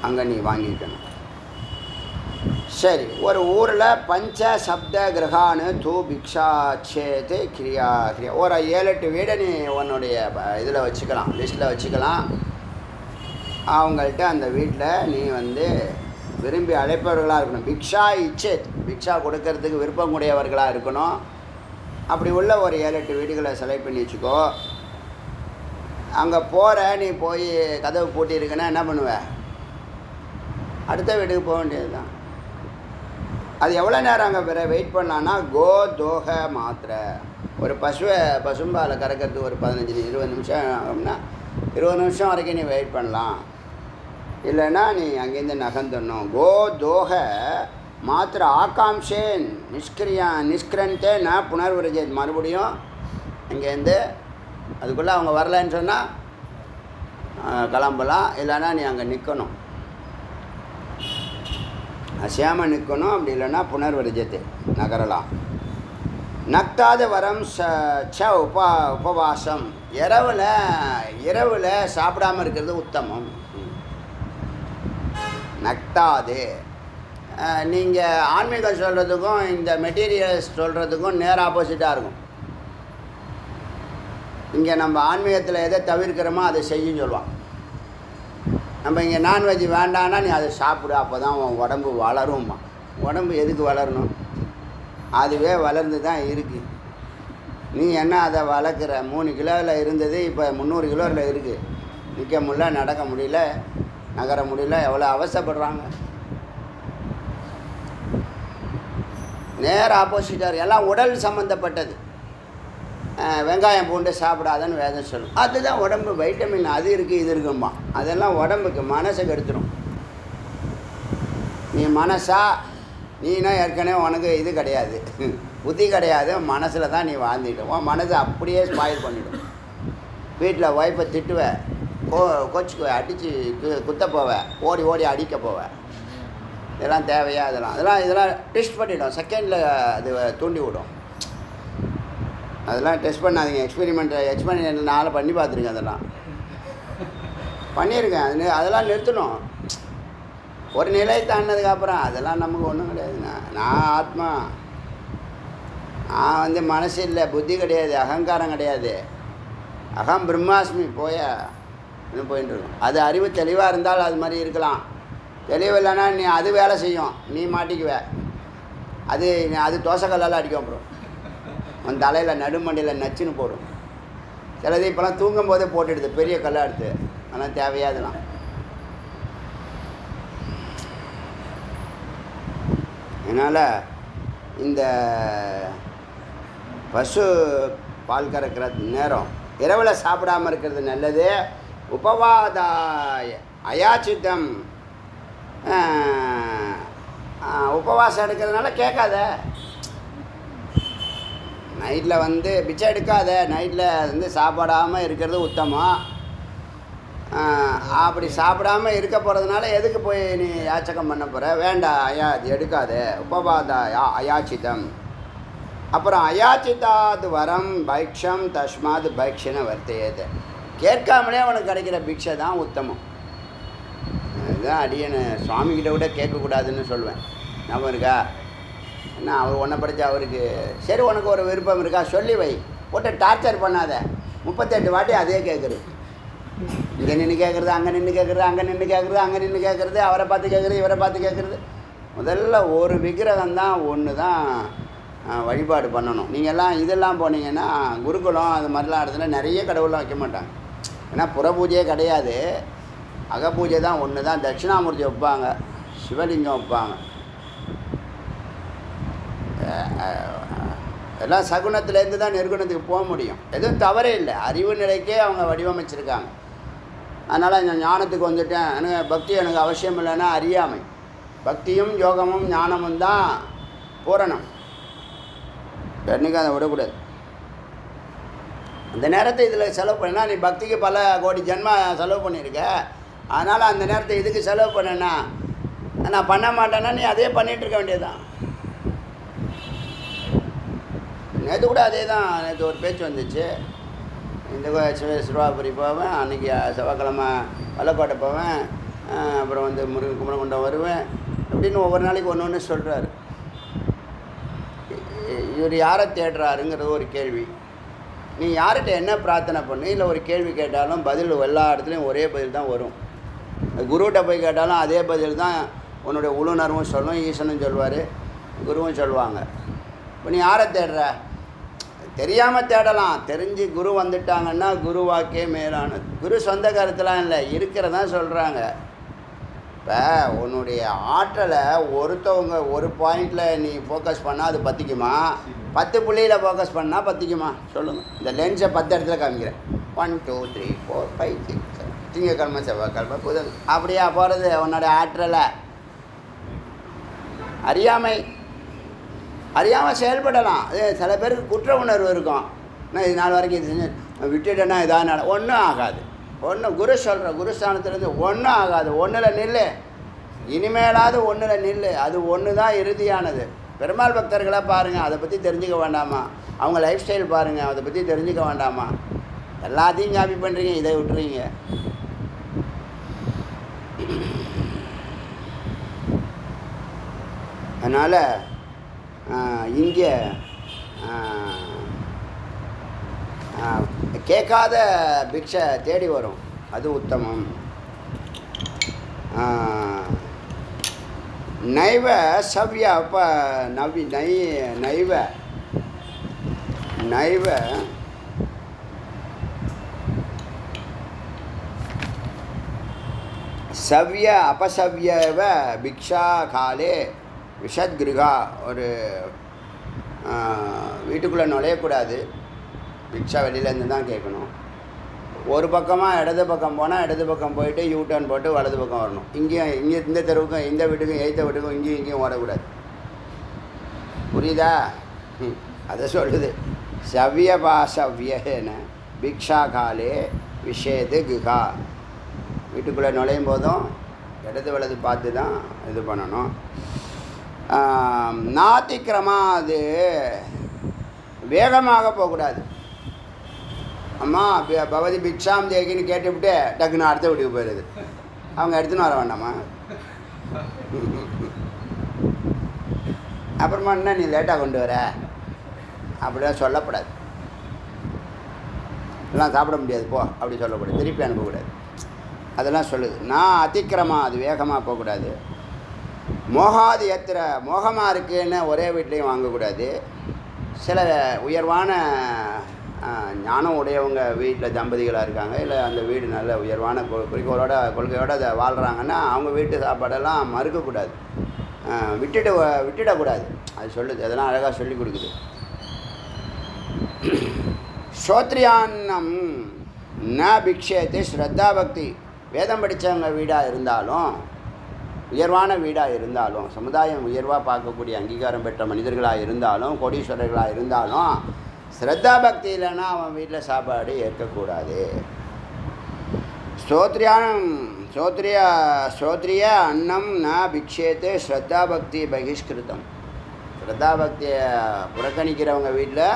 A: அங்கே நீ வாங்கிக்கணும். சரி, ஒரு ஊரில் பஞ்ச சப்த கிரகானு தூ பிக்ஷாச்சேத்து கிரியா கிரியா. ஒரு 7-8 வீடை நீ உன்னுடைய இதில் வச்சுக்கலாம், லிஸ்ட்டில் வச்சுக்கலாம். அவங்கள்ட்ட அந்த வீட்டில் நீ விரும்பி அழைப்பவர்களாக இருக்கணும். பிக்ஷா இச்சேத், பிக்ஷா கொடுக்கறதுக்கு விருப்பமுடையவர்களாக இருக்கணும். அப்படி உள்ள ஒரு 7-8 வீடுகளை செலக்ட் பண்ணி வச்சுக்கோ. அங்கே போகிற நீ போய் கதவு பூட்டியிருக்குன்னா என்ன பண்ணுவ? அடுத்த வீட்டுக்கு போக வேண்டியது தான். அது எவ்வளோ நேரம் அங்கே வெயிட் பண்ணலான்னா, கோ தோக மாத்திரை. ஒரு பசும்பாலை கறக்கிறதுக்கு ஒரு 15-20 நிமிஷம் ஆகும்னா 20 நிமிஷம் வரைக்கும் நீ வெயிட் பண்ணலாம். இல்லைன்னா நீ அங்கேருந்து நகர்ந்துடணும். கோ தோக மாத்திர ஆகாம்ஷேன் நிஷ்கிரந்தே ந புனர்விரஜேத். மறுபடியும் அங்கேருந்து அதுக்குள்ளே அவங்க வரலன்னு சொன்னால் கிளம்பலாம். இல்லைன்னா நீ அங்கே நிற்கணும், அசையாமல் நிற்கணும். அப்படி இல்லைன்னா புனர்விரஜத்தை நகரலாம். நக்தாத வரம் உபவாசம். இரவில் சாப்பிடாமல் இருக்கிறது உத்தமம். நக்தாது நீங்கள் ஆன்மீகம் சொல்கிறதுக்கும் இந்த மெட்டீரியல்ஸ் சொல்கிறதுக்கும் நேர் ஆப்போசிட்டாக இருக்கும். இங்கே நம்ம ஆன்மீகத்தில் எதை தவிர்க்கிறோமோ அதை செய்யும் சொல்லுவான். நம்ம இங்கே நான்வெஜ் வேண்டான்னா நீ அதை சாப்பிடு, அப்போ தான் உன் உடம்பு வளரும்மா. உடம்பு எதுக்கு வளரணும்? அதுவே வளர்ந்து தான் இருக்குது. நீ என்ன அதை வளர்க்குற? 3 கிலோவில் இருந்தது இப்போ 300 கிலோவில் இருக்குது. நிற்க முடியல, நடக்க முடியல, நகர முடியல, எவ்வளோ அவசப்படுறாங்க. நேர் ஆப்போசிட்டாக எல்லாம் உடல் சம்மந்தப்பட்டது. வெங்காயம் பூண்டு சாப்பிடாதன்னு வேதம் சொல்லும். அதுதான் உடம்பு வைட்டமின் அது இருக்குது இது இருக்குமா. அதெல்லாம் உடம்புக்கு மனசை கெடுத்துடும். நீ மனசா நீனா ஏற்கனவே உனக்கு இது கிடையாது, புத்தி கிடையாது, மனசில் தான் நீ வாழ்ந்துட்டு உன் மனசை அப்படியே ஸ்பாயில் பண்ணிவிடும். வீட்டில் ஒய்ஃபை திட்டுவேன், கொச்சுக்குவேன், அடித்து குத்த போவேன், ஓடி ஓடி அடிக்க போவேன். இதெல்லாம் தேவையா? இதெல்லாம் டெஸ்ட் பண்ணிவிடும், செகண்டில் அது தூண்டி விடும். அதெல்லாம் டெஸ்ட் பண்ணாதீங்க. எக்ஸ்பெரிமெண்ட் நான் பண்ணி பார்த்துருக்கேன். அதெல்லாம் பண்ணியிருக்கேன். அதெல்லாம் நிறுத்தணும். ஒரு நிலை தாண்டினதுக்கப்புறம் அதெல்லாம் நமக்கு ஒன்றும் கிடையாதுண்ணா. நான் ஆத்மா, நான் மனசு இல்லை, புத்தி கிடையாது, அகங்காரம் கிடையாது. அகம் பிரம்மாஸ்மி இன்னும் போயின்னு இருக்கும். அது அறிவு தெளிவாக இருந்தால் அது மாதிரி இருக்கலாம். தெளிவு இல்லைன்னா நீ அது வேலை செய்யும், நீ மாட்டிக்குவ. அது தோசைக்கல்லால் அடிக்கும். அப்புறம் உன் தலையில் நடுமண்டியில் நச்சுன்னு போடும். சிலது இப்போலாம் தூங்கும் போதே போட்டுடுது, பெரிய கல்லாக எடுத்து. அதெல்லாம் தேவையாதுலாம். அதனால் இந்த பசு பால் கறக்கிற நேரம் இரவில் சாப்பிடாமல் இருக்கிறது நல்லது. உபவாதாய அயாச்சித்தம், உபவாசம் எடுக்கிறதுனால கேட்காத. நைட்டில் வந்து பிச்சை எடுக்காத, நைட்டில் வந்து சாப்பிடாமல் இருக்கிறது உத்தமம். அப்படி சாப்பிடாமல் இருக்க போகிறதுனால எதுக்கு போய் நீ யாச்சகம் பண்ண போகிற? வேண்டாம், அது எடுக்காத. உபவாதா அயாச்சிதம். அப்புறம் அயாச்சிதாது வரம் பைக்ஷம் தஸ்மாத் பைக்ஷனை வர்த்தையது. கேட்காமலே அவனுக்கு கிடைக்கிற பிக்ஷை தான் உத்தமம். அதுதான் அடியனை சுவாமிகிட்ட கூட கேட்கக்கூடாதுன்னு சொல்லுவேன். நம்ம இருக்கா என்ன, அவர் ஒன்றை படித்தா அவருக்கு சரி உனக்கு ஒரு விருப்பம் இருக்கா சொல்லி வை, போட்டு டார்ச்சர் பண்ணாத. 38 வாட்டி அதே கேட்குறது. இங்கே நின்று கேட்குறது, அங்கே நின்று கேட்குறது, அங்கே நின்று கேட்குறது, அங்கே நின்று கேட்குறது, அவரை பார்த்து கேட்குறது, இவரை பார்த்து கேட்குறது. முதல்ல ஒரு விக்கிரகம் தான் ஒன்று தான் வழிபாடு பண்ணணும். நீங்கள்லாம் இதெல்லாம் போனீங்கன்னா குருகுலம் அது மாதிரிலாம் இடத்துல நிறைய கடவுள்லாம் வைக்க மாட்டாங்க. ஏன்னா புற பூஜையே கிடையாது, அகப்பூஜை தான் ஒன்று தான். தட்சிணாமூர்த்தி வைப்பாங்க, சிவலிங்கம் வைப்பாங்க. எல்லாம் சகுனத்துலேருந்து தான் நிர்குணத்துக்கு போக முடியும். எதுவும் தவறே இல்லை, அறிவு நிலைக்கே அவங்க வடிவமைச்சிருக்காங்க. அதனால் நான் ஞானத்துக்கு வந்துட்டேன், எனக்கு பக்தி எனக்கு அவசியம் இல்லைன்னா அறியாமை. பக்தியும் யோகமும் ஞானமும் தான் பூரணம். என்னைக்கும் அதை விடக்கூடாது. அந்த நேரத்தை இதில் செலவு பண்ணினா நீ பக்திக்கு பல கோடி ஜென்மா செலவு பண்ணியிருக்க. அதனால் அந்த நேரத்தை இதுக்கு செலவு பண்ணேன்னா நான் பண்ண மாட்டேன்னா நீ அதே பண்ணிகிட்டு இருக்க வேண்டியதுதான். நேற்று கூட அதே தான். நேற்று ஒரு பேச்சு வந்துச்சு. இந்த சிறுவாபுரி போவேன், அன்றைக்கி செவ்வாய்க்கிழமை வல்லக்கோட்டை போவேன், அப்புறம் வந்து முருகன் குமரகுண்டம் வருவேன் அப்படின்னு ஒவ்வொரு நாளைக்கு ஒன்று ஒன்று சொல்கிறாரு. இவர் யாரை தேடுறாருங்கிறது ஒரு கேள்வி. நீ யார்கிட்ட என்ன பிரார்த்தனை பண்ணு, இல்லை ஒரு கேள்வி கேட்டாலும் பதில் எல்லா இடத்துலையும் ஒரே பதில் தான் வரும். குருகிட்ட போய் கேட்டாலும் அதே பதில் தான் உன்னுடைய உளுணர்வும் சொல்லும், ஈசனும் சொல்வார், குருவும் சொல்லுவாங்க. இப்போ நீ யாரை தேடுற? தெரியாமல் தேடலாம், தெரிஞ்சு குரு வந்துட்டாங்கன்னா குரு வாக்கே மேலானது. குரு சொந்த கருத்துலாம் இல்லை, இருக்கிறதான் சொல்கிறாங்க. இப்போ உன்னுடைய ஆற்றலை ஒருத்தவங்க ஒரு பாயிண்டில் நீ ஃபோக்கஸ் பண்ணால் அது பற்றிக்குமா? 10 புள்ளியில் ஃபோக்கஸ் பண்ணால் பற்றிக்குமா சொல்லுங்கள்? இந்த லென்ஸை 10 இடத்துல காமிக்கிறேன். 1 2 3 4 5 6 7 திங்கக்கிழமை செவ்வாய்க்கிழமை புதன் அப்படியா போகிறது? உன்னோட ஆற்றலை அறியாமல் செயல்படலாம். அது சில பேருக்கு குற்ற உணர்வு இருக்கும். நான் இது நாள் வரைக்கும் இது செஞ்சு விட்டுட்டேன்னா இதாக ஒன்றும் ஆகாது. ஒன்றும் குரு சொல்கிற குருஸ்தானத்துலேருந்து ஒன்றும் ஆகாது. ஒன்றில் நில்லு, இனிமேலாவது ஒன்றில் நில்லு. அது ஒன்று தான் இறுதியானது. பெருமாள் பக்தர்களாக பாருங்கள், அதை பற்றி தெரிஞ்சுக்க வேண்டாமா? அவங்க லைஃப் ஸ்டைல் பாருங்கள், அதை பற்றி தெரிஞ்சுக்க வேண்டாமா? எல்லாத்தையும் காப்பி பண்ணுறீங்க, இதை விட்டுறீங்க. அதனால் இங்கே கேட்காத பிக்ஷை தேடி வரும், அது உத்தமம். நைவ சவ்ய அப்போ நைவ சவ்ய அபசவ்யவ பிக்ஷா காலே விஷத்கிருகா. ஒரு வீட்டுக்குள்ளே நுழையக்கூடாது, பிக்ஷா வெளியிலேருந்து தான் கேட்கணும். ஒரு பக்கமாக இடது பக்கம் போனால் இடது பக்கம் போயிட்டு யூட்டர்ன் போட்டு வலது பக்கம் வரணும். இங்கேயும் இந்த தெருவுக்கும் இந்த வீட்டுக்கும் எய்த்த வீட்டுக்கும் இங்கேயும் ஓடக்கூடாது. புரியுதா? அதை சொல்லுது. சவ்யபாசவ்யன பிக்ஷா காலே விஷேது குஹா. வீட்டுக்குள்ளே நுழையும் போதும் இடது வலது பார்த்து தான் இது பண்ணணும். நாத்திக்கிரமா, அது வேகமாக போகக்கூடாது. அம்மா பவதி பிக்ஷாம் தேகின்னு கேட்டுவிட்டு டக்குன்னு அடுத்த வீட்டுக்கு போயிடுது. அவங்க எடுத்துன்னு வர வேண்டாமா? அப்புறமா என்ன நீ லேட்டாக கொண்டு வர அப்படிலாம் சொல்லக்கூடாது. எல்லாம் சாப்பிட முடியாது போ அப்படி சொல்லக்கூடாது, திருப்பி அனுப்பக்கூடாது. அதெல்லாம் சொல்லுது. நான் அதிக்கிரமா, அது வேகமாக போகக்கூடாது. மோகாதி எத்திர, மோகமாக இருக்குன்னு ஒரே வீட்லேயும் வாங்கக்கூடாது. சில உயர்வான ஞானம் உடையவங்க வீட்டில் தம்பதிகளாக இருக்காங்க, இல்லை அந்த வீடு நல்ல உயர்வான கொள்கையோடு அதை வாழ்கிறாங்கன்னா அவங்க வீட்டு சாப்பாடெல்லாம் மறுக்கக்கூடாது, விட்டுடக்கூடாது. அது சொல்லுது, அதெல்லாம் அழகாக சொல்லி கொடுக்குது. ஸ்ரோத்ரியான்னம் ந பிக்ஷேத்து ஸ்ரத்தா பக்தி. வேதம் படித்தவங்க வீடாக இருந்தாலும், உயர்வான வீடாக இருந்தாலும், சமுதாயம் உயர்வாக பார்க்கக்கூடிய அங்கீகாரம் பெற்ற மனிதர்களாக இருந்தாலும், கோடீஸ்வரர்களாக இருந்தாலும், ஸ்ரத்தா பக்தி இல்லைன்னா அவன் வீட்டில் சாப்பாடு ஏற்கக்கூடாது. ஸ்ரோத்ரிய அன்னம் ந பிக்ஷேத்து ஸ்ரத்தா பக்தி பகிஷ்கிருதம். ஸ்ரத்தா பக்தியை புறக்கணிக்கிறவங்க வீட்டில்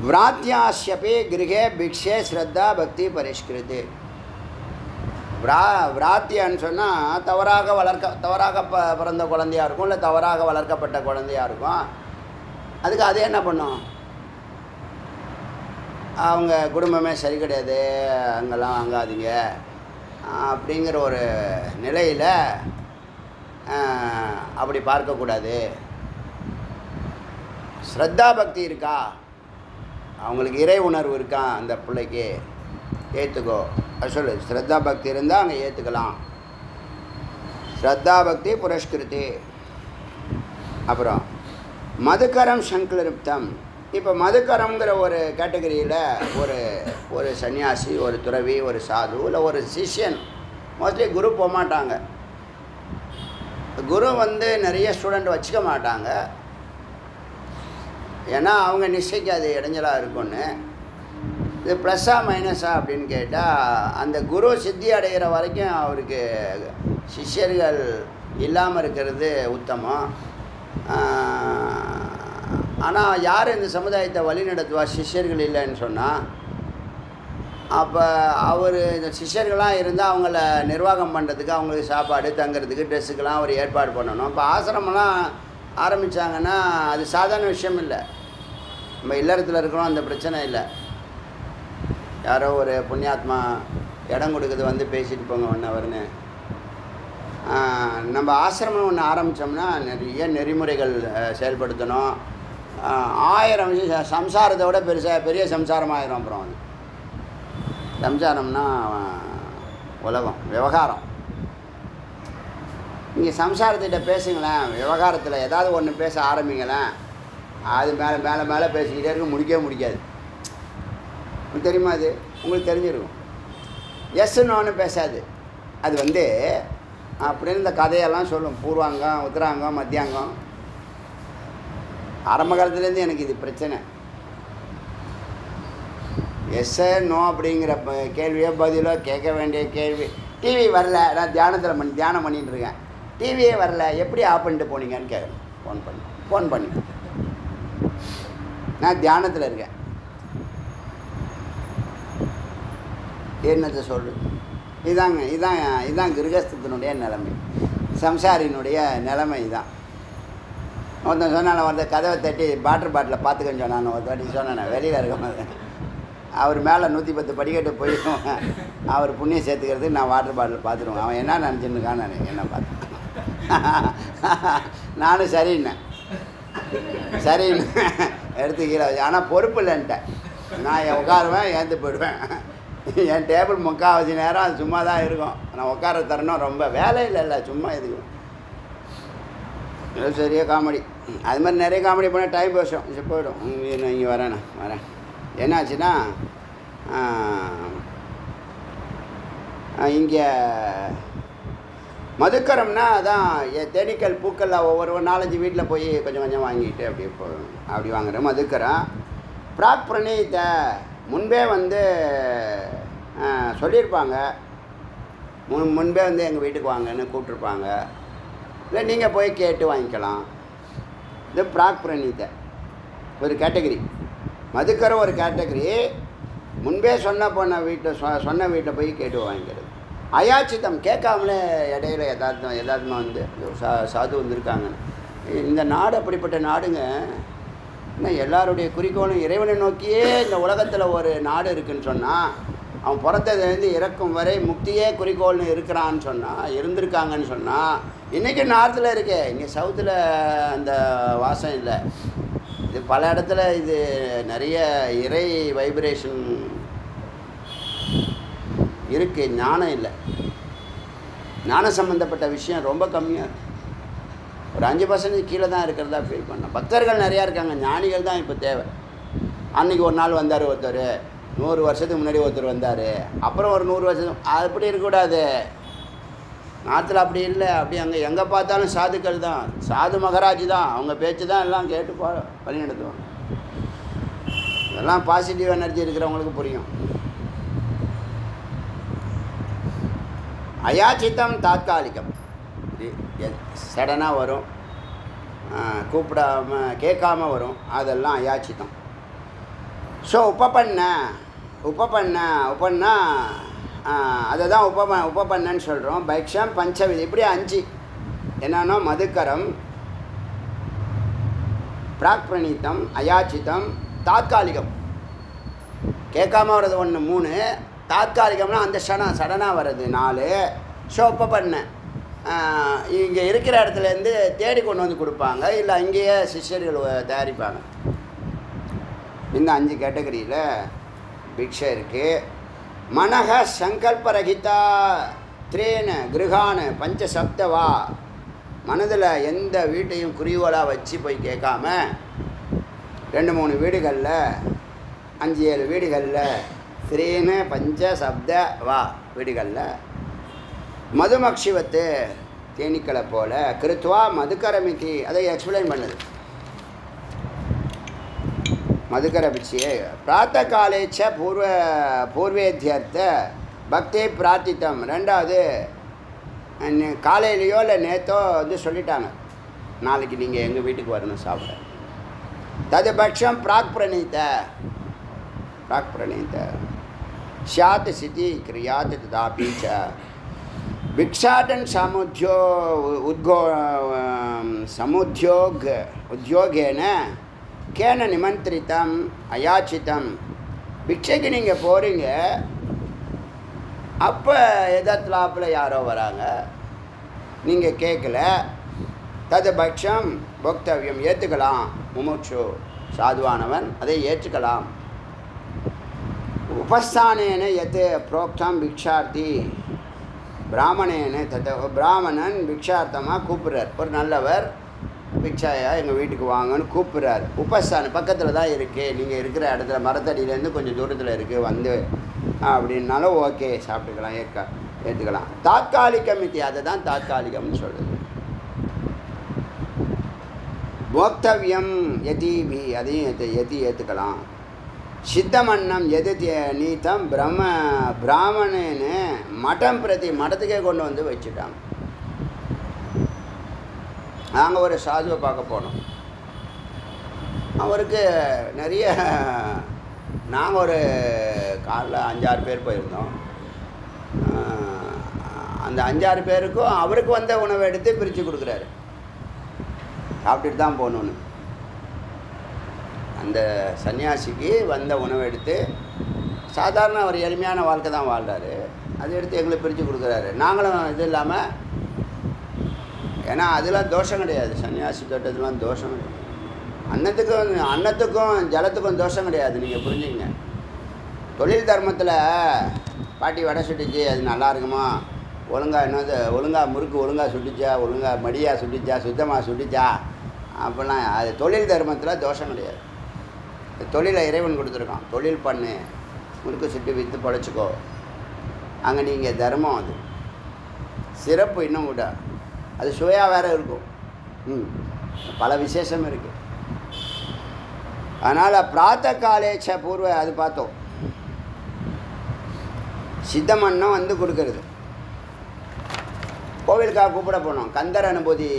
A: விராத்தியாஸ்யபி கிரகே பிக்ஷே ஸ்ரத்தா பக்தி பரிஷ்கிருதி. விராத்தியான்னு சொன்னால் தவறாக பிறந்த குழந்தையாக இருக்கும், இல்லை தவறாக வளர்க்கப்பட்ட குழந்தையாக இருக்கும். அதுக்கு அது என்ன பண்ணும்? அவங்க குடும்பமே சரி கிடையாது, அங்கெல்லாம் வாங்காதீங்க அப்படிங்கிற ஒரு நிலையில் அப்படி பார்க்கக்கூடாது. ஸ்ரத்தா பக்தி இருக்கா, அவங்களுக்கு இறை உணர்வு இருக்கா, அந்த பிள்ளைக்கு ஏற்றுக்கோ. அது சொல்லு, ஸ்ரத்தா பக்தி இருந்தால் அங்கே ஏற்றுக்கலாம். ஸ்ரத்தா பக்தி புரஷ்கிருதி. அப்புறம் மதுக்கரம் சங்கலிப்தம். இப்போ மதுக்கரம்ங்கிற ஒரு கேட்டகரியில் ஒரு சன்னியாசி, ஒரு துறவி, ஒரு சாது, இல்லை ஒரு சிஷ்யன், மோஸ்ட்லி குரு போக மாட்டாங்க. குரு நிறைய ஸ்டூடெண்ட் வச்சுக்க மாட்டாங்க, ஏன்னா அவங்க நிச்சயிக்கு அது இடைஞ்சலாக இருக்கும்னு. இது ப்ளஸ்ஸா மைனஸா அப்படின்னு கேட்டால், அந்த குரு சித்தி அடைகிற வரைக்கும் அவருக்கு சிஷ்யர்கள் இல்லாமல் இருக்கிறது உத்தமம். ஆனால் யார் இந்த சமுதாயத்தை வழி நடத்துவா சிஷ்யர்கள் இல்லைன்னு சொன்னால், அப்போ அவர் இந்த சிஷ்யர்களாக இருந்தால் அவங்கள நிர்வாகம் பண்ணுறதுக்கு, அவங்களுக்கு சாப்பாடு தங்கிறதுக்கு ட்ரெஸ்ஸுக்கெல்லாம் அவர் ஏற்பாடு பண்ணணும். இப்போ ஆசிரமெல்லாம் ஆரம்பித்தாங்கன்னா அது சாதாரண விஷயம் இல்லை. நம்ம இல்லறத்தில் இருக்கிறோம், அந்த பிரச்சனை இல்லை. யாரோ ஒரு புண்ணியாத்மா இடம் கொடுக்குது பேசிட்டு போங்க 1 ஹவர்னு. நம்ம ஆசிரமம் ஒன்று ஆரம்பித்தோம்னா நிறைய நெறிமுறைகள் செயல்படுத்தணும். 1000 விஷயம், சம்சாரத்தை விட பெரிய சம்சாரமாகிடும். அப்புறம் அது சம்சாரம்னா உலகம், விவகாரம். நீங்கள் சம்சாரத்திட்ட பேசுங்களேன், விவகாரத்தில் ஏதாவது ஒன்று பேச ஆரம்பிங்களேன், அது மேலே பேசிக்கிட்டே இருக்கும், முடிக்காது. உங்களுக்கு தெரியுமா? அது உங்களுக்கு தெரிஞ்சிருக்கும். எஸ்ன்னு ஒன்று பேசாது. அது அப்படின்னு இந்த கதையெல்லாம் சொல்லும். பூர்வாங்கம், உத்தராங்கம், மத்தியாங்கம். ஆரம்ப காலத்துலேருந்து எனக்கு இது பிரச்சனை. எஸ் நோ அப்படிங்கிற கேள்வியோ பதிலோ கேட்க வேண்டிய கேள்வி. டிவி வரல, நான் தியானம் பண்ணிகிட்டு இருக்கேன், டிவியே வரல, எப்படி ஆஃப் பண்ணிட்டு போனீங்கன்னு கேட்குறேன். ஃபோன் பண்ணி நான் தியானத்தில் இருக்கேன், என்னத்தை சொல்லு. இதான் கிரகஸ்தத்தினுடைய நிலைமை, சம்சாரியினுடைய நிலைமை இதுதான். ஒருத்தன் சொன்னான், ஒருத்தர் கதவை தட்டி பாட்டிலை பார்த்துக்கன்னு சொன்னான். ஒரு வாட்டி சொன்னேன் வெளியில் இருக்கும்போது, அவர் மேலே 110 படிக்கட்டு போயிடும், அவர் புண்ணியம் சேர்த்துக்கிறதுக்கு நான் வாட்டர் பாட்டில் பார்த்துருவேன். அவன் என்ன நினச்சின்னுக்கான்னு நான் என்ன பார்த்தேன். நானும் சரின்னு எடுத்து கீழே வச்சு. ஆனால் பொறுப்பு இல்லைன்ட்டேன். நான் உட்காருவேன், ஏந்து போயிடுவேன். என் டேபிள் 3/4 நேரம் அது சும்மா தான் இருக்கும். நான் உட்கார தரணும், ரொம்ப வேலை இல்லை, சும்மா எதுக்கும். சரியா காமெடி. அது மாதிரி நிறைய காமெடி பண்ணால் டைம் போயிடும். இங்கே வரேன் என்னாச்சுன்னா, இங்கே மதுக்கரம்னா அதான் தேனீக்கள் பூக்களில் ஒவ்வொரு 4-5 வீட்டில் போய் கொஞ்சம் வாங்கிட்டு அப்படி வாங்குறேன். மதுக்கரம் பிராக் பிரணீத முன்பே சொல்லியிருப்பாங்க, முன்பே எங்கள் வீட்டுக்கு வாங்கன்னு கூப்பிட்ருப்பாங்க, இல்லை நீங்கள் போய் கேட்டு வாங்கிக்கலாம். இது பிராக் பிரணீத ஒரு கேட்டகரி. மதுக்கரம் ஒரு கேட்டகரி. முன்பே சொன்ன வீட்டை போய் கேட்டு வாங்கிக்கிறது. அயாச்சித்தம், கேட்காமலே இடையில யதார்த்தமாக சாது வந்திருக்காங்க. இந்த நாடு அப்படிப்பட்ட நாடுங்க. இன்னும் எல்லாருடைய குறிக்கோளும் இறைவனை நோக்கியே இந்த உலகத்தில் ஒரு நாடு இருக்குதுன்னு சொன்னால், அவன் பிறந்ததுலேருந்து இறக்கும் வரை முக்தியே குறிக்கோள்னு இருக்கிறான்னு சொன்னால், இருந்திருக்காங்கன்னு சொன்னால், இன்றைக்கி நார்த்தில் இருக்கே, இங்கே சவுத்தில் அந்த வாசம் இல்லை. இது பல இடத்துல இது நிறைய இறை வைப்ரேஷன் இருக்குது, ஞானம் இல்லை. ஞானம் சம்மந்தப்பட்ட விஷயம் ரொம்ப கம்மியாக இருக்குது. ஒரு 5% கீழே தான் இருக்கிறதா ஃபீல் பண்ணேன். பக்தர்கள் நிறையா இருக்காங்க, ஞானிகள் தான் இப்போ தேவை. அன்றைக்கி ஒரு நாள் வந்தார் ஒருத்தர், 100 வருஷத்துக்கு முன்னாடி ஒருத்தர் வந்தார், அப்புறம் ஒரு 100 வருஷம், அப்படி இருக்கக்கூடாது. நாட்டில் அப்படி இல்லை. அப்படி அங்கே எங்கே பார்த்தாலும் சாதுக்கள் தான், சாது மகராஜ் தான், அவங்க பேச்சு தான் எல்லாம் கேட்டு வழி நடத்துவாங்க. இதெல்லாம் பாசிட்டிவ் எனர்ஜி இருக்கிறவங்களுக்கு புரியும். அயாச்சித்தம் தாத்காலிகம், சடனாக வரும், கூப்பிடாம கேட்காம வரும், அதெல்லாம் அயாச்சித்தம். ஸோ உபப்பண்ணா அதை தான் உபப்பண்ணன்னு சொல்கிறோம். பைக்ஷம் பஞ்சவிதி, இப்படி 5 என்னன்னா மதுக்கரம், பிராக்பிரணீத்தம், அயாச்சித்தம், தாத்காலிகம். கேட்காம வர்றது 1 3, தாத்காலிகம்னா அந்த சடனாக வர்றது 4. ஸோ உபப்பண்ண இங்கே இருக்கிற இடத்துலேருந்து தேடி கொண்டு வந்து கொடுப்பாங்க, இல்லை அங்கேயே சிஷ்யர்கள் தயாரிப்பாங்க. இந்த 5 கேட்டகரியில் பிக்ஷை இருக்குது. மனக சங்கல்பரகிதா திரேன கிருஹான பஞ்சசப்தவா, மனதில் எந்த வீட்டையும் குறிவோலாக வச்சு போய் கேட்காம 2 3 வீடுகளில் 5 7 வீடுகளில் திரேன பஞ்சசப்த வா வீடுகளில் மதுமக்ஷிவத்து தேனீக்களை போல கிருத்வா மதுக்கரமிதி, அதை எக்ஸ்பிளைன் பண்ணுது. மதுக்கரபிச்சியே பிராத்த காலேச்ச பூர்வேத்தியர்த்த பக்தி பிரார்த்தித்தம். 2வது காலையிலையோ இல்லை நேற்றோ வந்து சொல்லிட்டாங்க, நாளைக்கு நீங்கள் எங்கள் வீட்டுக்கு வரணும் சாப்பிட. தது பக்ஷம் பிராக் பிரணீத ஷாத் சிதி கிரியாத் ததாபீச்ச भिक्षाटन உத்தியோகேன கேன நிமந்திரித்தம் அயாச்சித்தம். பிக்ஷைக்கு நீங்கள் போகிறீங்க, அப்போ எதாத்லாப்பில் யாரோ வராங்க, நீங்கள் கேட்கல. தது பக்ஷம் போக்தவியம், ஏற்றுக்கலாம். முமுட்சு சாதுவானவன் அதை ஏற்றுக்கலாம். உபஸ்தானேன எது புரோக்தம் பிக்ஷார்த்தி பிராமணேன்னு பிராமணன் பிக்ஷார்த்தமாக கூப்பிட்றார். ஒரு நல்லவர் பிக்ஷாயா எங்கள் வீட்டுக்கு வாங்கன்னு கூப்பிட்றாரு. உபஸ்தானம் பக்கத்தில் தான் இருக்குது, நீங்கள் இருக்கிற இடத்துல மரத்தடியிலேருந்து கொஞ்சம் தூரத்தில் இருக்குது, வந்து அப்படின்னாலும் ஓகே சாப்பிட்டுக்கலாம், ஏற்றுக்கலாம். தாத்காலிகம் இது, அதை தான் தாத்காலிகம்னு சொல்லுது. போக்தவியம் யதீபி, அதையும் ஏற்றுக்கலாம். சித்தமன்னம் எது நீத்தம் பிராமணன்னு மட்டம் பிரதி மடத்துக்கே கொண்டு வந்து வச்சுட்டாங்க. நாங்கள் ஒரு சாதுவை பார்க்க போனோம். அவருக்கு நிறைய, நாங்கள் ஒரு காலைல 5 6 பேர் போயிருந்தோம். அந்த 5 6 பேருக்கும் அவருக்கு வந்த உணவை எடுத்து பிரித்து கொடுக்குறாரு, சாப்பிட்டுட்டு தான் போகணுன்னு. அந்த சன்னியாசிக்கு வந்த உணவை எடுத்து, சாதாரண ஒரு எளிமையான வாழ்க்கை தான் வாழ்கிறாரு, அதை எடுத்து எங்களுக்கு பிரித்து கொடுக்குறாரு. நாங்களும் இது இல்லாமல், ஏன்னா அதெல்லாம் தோஷம் கிடையாது, சன்னியாசி தொட்டதுலாம் தோஷம் கிடையாது. அன்னத்துக்கும் ஜலத்துக்கும் தோஷம் கிடையாது, நீங்கள் புரிஞ்சுங்க. தொழில் தர்மத்தில் பாட்டி வடை சுட்டுச்சு, அது நல்லா இருக்குமா, ஒழுங்காக முறுக்கு ஒழுங்காக சுட்டுச்சா, ஒழுங்காக மடியாக சுட்டுச்சா, சுத்தமாக சுட்டுச்சா, அப்படிலாம் அது தொழில் தர்மத்தில் தோஷம் கிடையாது. தொழிலை இறைவன் கொடுத்துருக்கான், தொழில் பண்ணு, முறுக்கு சுட்டு விற்று படைச்சிக்கோ, அங்கே நீங்கள் தர்மம். அது சிறப்பு இன்னும் கூட, அது சுவையாக வேறு இருக்கும். பல விசேஷம் இருக்குது. அதனால் பிராத்த காலேச்ச பூர்வ, அது பார்த்தோம். சித்தமன்னம் வந்து கொடுக்கறது. கோவிலுக்காக கூப்பிட போனோம், கந்தர் அனுபூதி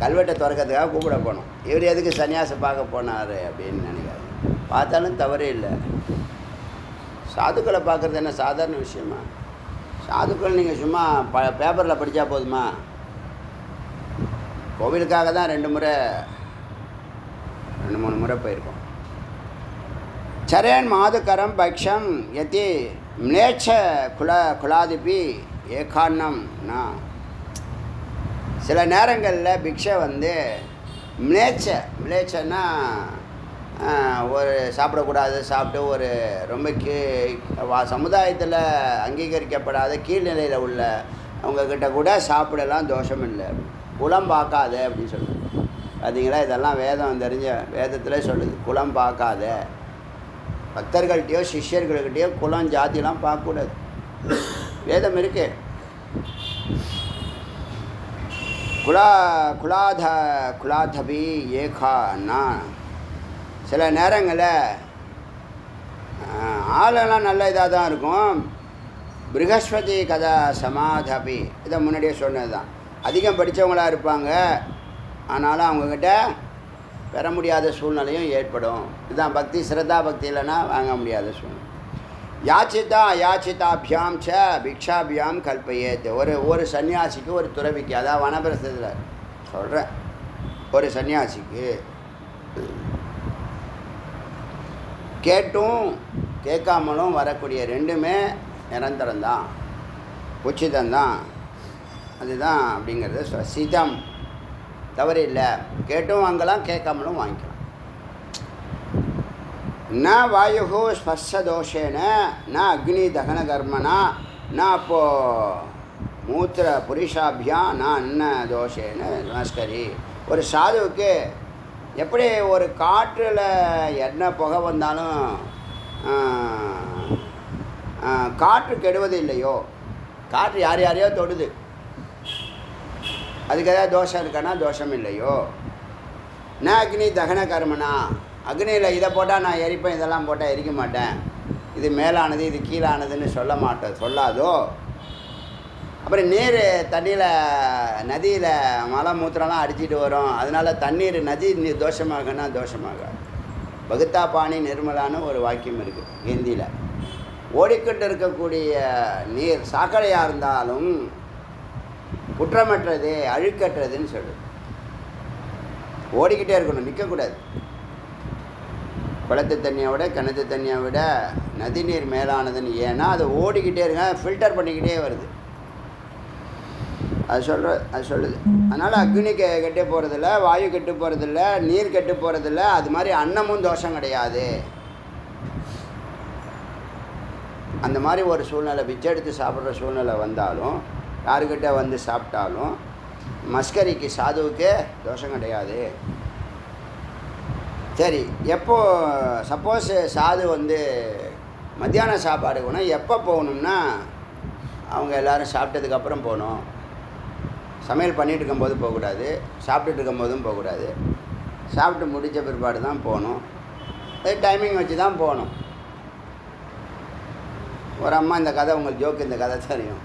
A: கல்வெட்டை திறக்கிறதுக்காக கூப்பிட போனோம். இவர் எதுக்கு சன்னியாசம் பார்க்க போனார் அப்படின்னு நினைக்காது. பார்த்தாலும் தவறே இல்லை. சாதுக்களை பார்க்குறது என்ன சாதாரண விஷயமா? சாதுக்கள் நீங்கள் சும்மா பேப்பரில் படித்தா போதுமா? கோவிலுக்காக தான் 2 3 முறை போயிருக்கோம். சரேன் மாதுக்கரம் பக்ஷம் யதி மிளேச்ச குலாதிபி ஏகான்னம் சில நேரங்களில் பிக்ஷை வந்து மிளேச்சன்னா ஒரு சாப்பிடக்கூடாது சாப்பிட்டு ஒரு ரொம்ப சமுதாயத்தில் அங்கீகரிக்கப்படாத கீழ்நிலையில் உள்ள அவங்கக்கிட்ட கூட சாப்பிடலாம் தோஷம் இல்லை, குலம் பார்க்காத அப்படின்னு சொல்லுது. பார்த்தீங்களா, இதெல்லாம் வேதம் தெரிஞ்ச வேதத்தில் சொல்லுது. குலம் பார்க்காத, பக்தர்கள்ட்டையோ சிஷ்யர்கள்கிட்டயோ குலம் ஜாதிலாம் பார்க்கக்கூடாது, வேதம் இருக்கு. குலாதபி ஏகான்னா சில நேரங்களில் ஆளெல்லாம் நல்ல இதாக தான் இருக்கும். ப்ரகஸ்பதி கதா சமாதபி, இதை முன்னாடியே சொன்னது தான். அதிகம் படித்தவங்களாக இருப்பாங்க, ஆனாலும் அவங்கக்கிட்ட பெற முடியாத சூழ்நிலையும் ஏற்படும். இதுதான் பக்தி. ஸ்ரத்தா பக்தி இல்லைன்னா வாங்க முடியாத சூழ்நிலை. யாச்சிதா யாச்சிதாபியாம் ச பிக்ஷாபியாம் கல்பயேத். ஒரு சன்னியாசிக்கு ஒரு துறவிக்கு, அதான் வனபிரசத்தில் சொல்கிறேன், ஒரு சன்னியாசிக்கு கேட்டும் கேட்காமலும் வரக்கூடிய ரெண்டுமே நிரந்தரம்தான், உச்சிதம்தான். அதுதான் அப்படிங்கிறது சிதம், தவறு இல்லை. கேட்டும் வாங்கலாம், கேட்காமலும் வாங்கிக்கலாம். ந வாயு ஸ்பர்ஷதோஷேன ந அக்னி தகன கர்மனா ந அப்போ மூத்திர புருஷாபியாம் ந அன்ன தோஷேன நமஸ்கரி. ஒரு சாதுவுக்கு எப்படி ஒரு காற்றில் என்ன புகை வந்தாலும் காற்று கெடுவது இல்லையோ, காற்று யாரையோ தொடுது, அதுக்கு ஏதாவது தோஷம் இருக்கானா தோஷம் இல்லையோ. ந அக்னி தகன கர்மனா, அக்னியில் இதை போட்டால் நான் எரிப்பேன், இதெல்லாம் போட்டால் எரிக்க மாட்டேன், இது மேலானது இது கீழானதுன்னு சொல்லாதோ. அப்புறம் நீர் தண்ணியில் நதியில் மலை மூத்திரம்லாம் அடிச்சிட்டு வரும், அதனால் தண்ணீர் நதி நீர் தோஷமாகனா தோஷமாகாது. பகுத்தா பாணி நிர்மலான ஒரு வாக்கியம் இருக்குது ஹிந்தியில். ஓடிக்கிட்டு இருக்கக்கூடிய நீர் சாக்கடையாக இருந்தாலும் குற்றமற்றது அழுக்கற்றதுன்னு சொல்லுது. ஓடிக்கிட்டே இருக்கணும், நிற்கக்கூடாது. குளத்து தண்ணியை விட கிணத்து தண்ணியை விட நதி நீர் மேலானதுன்னு. ஏன்னா அது ஓடிக்கிட்டே இருக்க, ஃபில்டர் பண்ணிக்கிட்டே வருது. அது சொல்லுது. அதனால் அக்னி கெட்டு போகிறதில்ல, வாயு கெட்டு போகிறதில்ல, நீர் கெட்டு போகிறதில்ல. அது மாதிரி அன்னமும் தோஷம் கிடையாது. அந்த மாதிரி ஒரு சூழ்நிலை, பிச்சை எடுத்து சாப்பிட்ற சூழ்நிலை வந்தாலும், யாருக்கிட்ட வந்து சாப்பிட்டாலும் மஸ்கரிக்கு சாதுவுக்கு தோஷம் கிடையாது. சரி, எப்போ சப்போஸ் சாது வந்து மத்தியான சாப்பாடு போனால் எப்போ போகணும்னா, அவங்க எல்லோரும் சாப்பிட்டதுக்கப்புறம் போகணும். சமையல் பண்ணிகிட்டு இருக்கும்போது போகக்கூடாது, சாப்பிட்டுட்டு இருக்கும்போதும் போகக்கூடாது. சாப்பிட்டு முடித்த பிற்பாடு தான் போகணும். அது டைமிங் வச்சு தான் போகணும். ஒரு அம்மா, இந்த கதை உங்களுக்கு ஜோக்கு, இந்த கதை தெரியும்.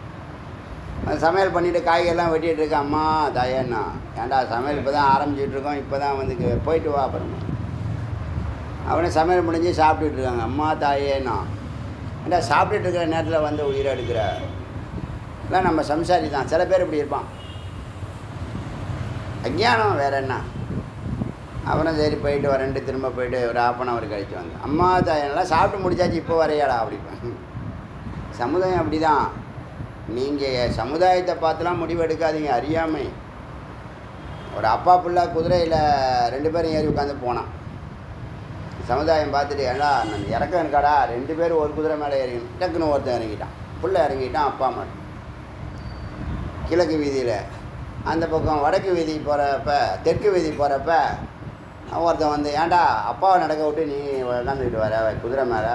A: சமையல் பண்ணிவிட்டு காய்கறிலாம் வெட்டிகிட்டு இருக்கேன், அம்மா தாயேன்னா. ஏன்டா சமையல் இப்போ தான் ஆரம்பிச்சிட்ருக்கோம், இப்போ தான் வந்து போயிட்டு வா அப்புறமா. அவனே சமையல் முடிஞ்சு சாப்பிட்டுட்டு இருக்காங்க, அம்மா தாயேன்னா. ஏன்டா சாப்பிட்டுட்டு இருக்கிற நேரத்தில் வந்து உயிரை எடுக்கிற இல்லை, நம்ம சம்சாரி தான். சில பேர் இப்படி இருப்பான், அஞ்ஞானம் வேறு என்ன. அப்புறம் சரி போயிட்டு வரேன்ட்டு திரும்ப போயிட்டு ஒரு 1/2 hour கழிச்சு வந்து, அம்மா தாயெல்லாம் சாப்பிட்டு முடிச்சாச்சு, இப்போ வரையாடா அப்படிப்பேன். சமுதாயம் அப்படி தான். நீங்கள் சமுதாயத்தை பார்த்துலாம் முடிவு எடுக்காதீங்க, அறியாமை. ஒரு அப்பா பிள்ளை குதிரையில் 2 பேரும் ஏறி உட்காந்து போனான். சமுதாயம் பார்த்துட்டு, ஏன்னா நான் இறக்கம் இருக்காடா, 2 பேரும் ஒரு குதிரை மேலே இறங்கணும். டக்குன்னு ஒருத்தன் இறங்கிட்டான், பிள்ளை இறங்கிட்டான், அப்பா மட்டும். கிழக்கு வீதியில் அந்த பக்கம் வடக்கு வீதி போகிறப்ப, தெற்கு வீதி போகிறப்ப ஒருத்தன் வந்து, ஏன்டா அப்பாவை நடக்க விட்டு நீ உட்காந்துக்கிட்டு வர குதிரை மேலே,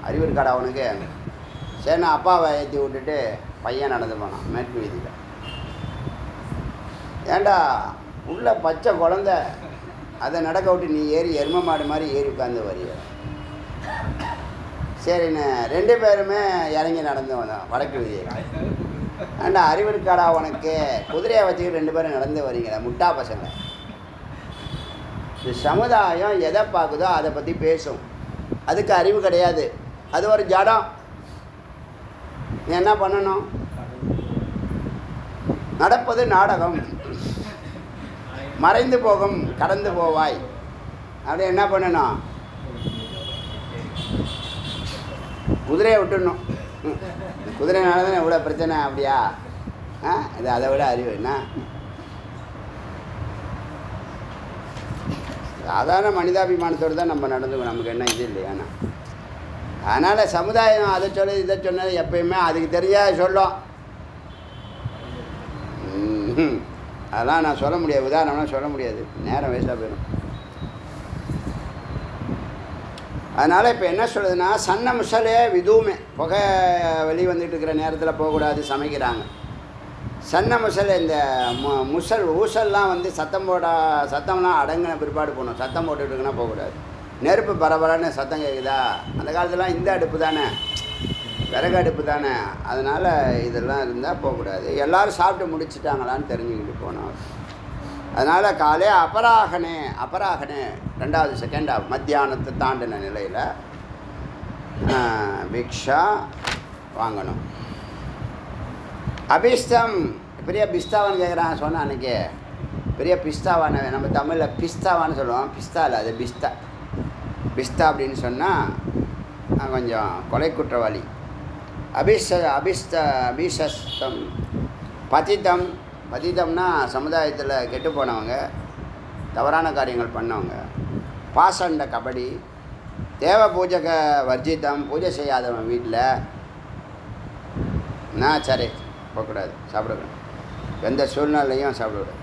A: அறிவு இருக்காடா அவனுக்கு? சரிண்ணா அப்பாவை ஏற்றி விட்டுட்டு பையன் நடந்து போனான் மேற்கு வீதியில். ஏன்டா உள்ள பச்சை குழந்த, அதை நடக்க விட்டு நீ ஏறி எருமை மாடு மாதிரி ஏறி உட்காந்து வரிய. சரிண்ணே 2 பேருமே இறங்கி நடந்து வந்தோம் வடக்கு வீதியில். ஏன்டா அறிவு இருக்காடா உனக்கு? குதிரையை வச்சுக்கிட்டு 2 பேரும் நடந்து வரீங்களா முட்டா பசங்க. இந்த சமுதாயம் எதை பார்க்குதோ அதை பற்றி பேசும், அதுக்கு அறிவு கிடையாது, அது ஒரு ஜடம். நீ என்ன பண்ணணும்? நடப்பது நாடகம், மறைந்து போகும் கடந்து போவாய். அப்படி என்ன பண்ணணும்? குதிரையை விட்டுடணும். குதிரைனால தான் இவ்வளோ பிரச்சனை அப்படியா? இது அதை விட அறிவு என்ன? சாதாரண மனிதாபிமானத்தோடு தான் நம்ம நடந்துக்கணும். நமக்கு என்ன இது இல்லையாண்ணா. அதனால் சமுதாயம் அதை சொல்லி இதை சொன்னது எப்பயுமே அதுக்கு தெரியாத சொல்லும். அதெல்லாம் நான் சொல்ல முடியாது, உதாரணம்லாம் சொல்ல முடியாது, நேரம் வேஸ்ட்டாக போயிடும். அதனால் இப்போ என்ன சொல்லுதுன்னா, சன்ன முசலே விதுவுமே புகை வெளியே வந்துட்டு இருக்கிற நேரத்தில் போகக்கூடாது, சமைக்கிறாங்க. சன்ன முசல் இந்த முசல் ஊசல்லாம் வந்து சத்தம்லாம் அடங்கின பிற்பாடு போகணும். சத்தம் போட்டுட்டு இருக்குன்னா போகக்கூடாது. நெருப்பு பரபரன்னு சத்தம் கேட்குதா, அந்த காலத்துலாம் இந்த அடுப்பு தானே, விறகு அடுப்பு தானே, அதனால் இதெல்லாம் இருந்தால் போகக்கூடாது. எல்லோரும் சாப்பிட்டு முடிச்சுட்டாங்களான்னு தெரிஞ்சுக்கிட்டு போனோம். அதனால் காலே அபராகனே 2வது செகண்ட் மத்தியானத்தை தாண்டின நிலையில் பிக்ஷா வாங்கணும். அபிஸ்தம் பெரிய பிஸ்தாவான்னு கேட்குறான். சொன்னான் அன்றைக்கி பெரிய பிஸ்தாவான, நம்ம தமிழில் பிஸ்தாவான்னு சொல்லுவோம், பிஸ்தா இல்லை, அது பிஸ்தா அப்படின்னு சொன்னால் கொஞ்சம் கொலை குற்றவாளி. அபிஷஸ்தம் பதித்தம்னா சமுதாயத்தில் கெட்டு போனவங்க, தவறான காரியங்கள் பண்ணவங்க. பாசண்ட கபடி, தேவ பூஜக வர்ஜிதம், பூஜை செய்யாதவன் வீட்டில் சரி போகக்கூடாது, சாப்பிடக்கூடாது, எந்த சூழ்நிலையும் சாப்பிடக்கூடாது.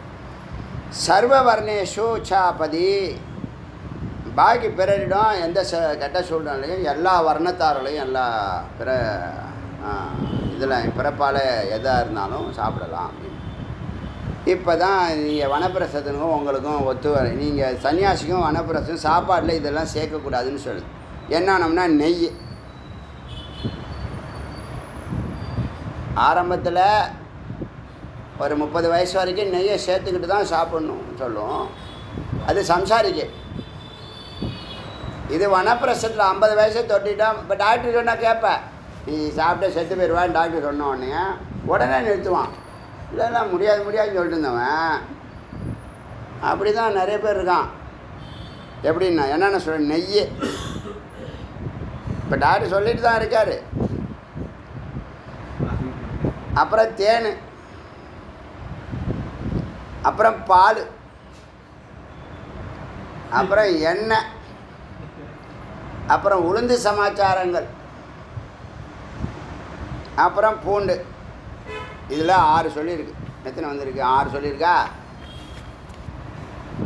A: சர்வ வர்ணேஷு சாபதி, பாக்கி பிறரிடம் எந்த கெட்ட சூழ்நிலையும் எல்லா வர்ணத்தார்களையும் எல்லா பிற இதில் பிறப்பால் எதாக இருந்தாலும் சாப்பிடலாம் அப்படின்னு. இப்போ தான் நீங்கள் வனப்பிரசத்துக்கும் உங்களுக்கும் ஒத்து வர, நீங்கள் சன்னியாசிக்கும் வனப்பிரசம் சாப்பாட்டில் இதெல்லாம் சேர்க்கக்கூடாதுன்னு சொல்லுது. என்னன்னா நெய். ஆரம்பத்தில் ஒரு 30 வயசு வரைக்கும் நெய்யை சேர்த்துக்கிட்டு தான் சாப்பிட்ணும் சொல்லுவோம், அது சம்சாரிக்கு. இது வனப்பிரசத்தில் 50 வயசை தொட்டிட்டோம். இப்போ டாக்டர் சொன்னால் கேட்பேன், நீ சாப்பிட்டு செத்து போயிடுவான்னு டாக்டர் சொன்ன உடனே நிறுத்துவான். இல்லைன்னா முடியாதுன்னு சொல்லிட்டு இருந்தவன் அப்படி தான் நிறைய பேர் இருக்கான். எப்படின்னா என்னென்ன சொல்ல, நெய் இப்போ டாக்டர் சொல்லிட்டு தான் இருக்கார். அப்புறம் தேன், அப்புறம் பால், அப்புறம் எண்ணெய், அப்புறம் உளுந்து சமாச்சாரங்கள், அப்புறம் பூண்டு. இதில் 6 சொல்லியிருக்கு. எத்தனை வந்திருக்கு? 6 சொல்லியிருக்கா.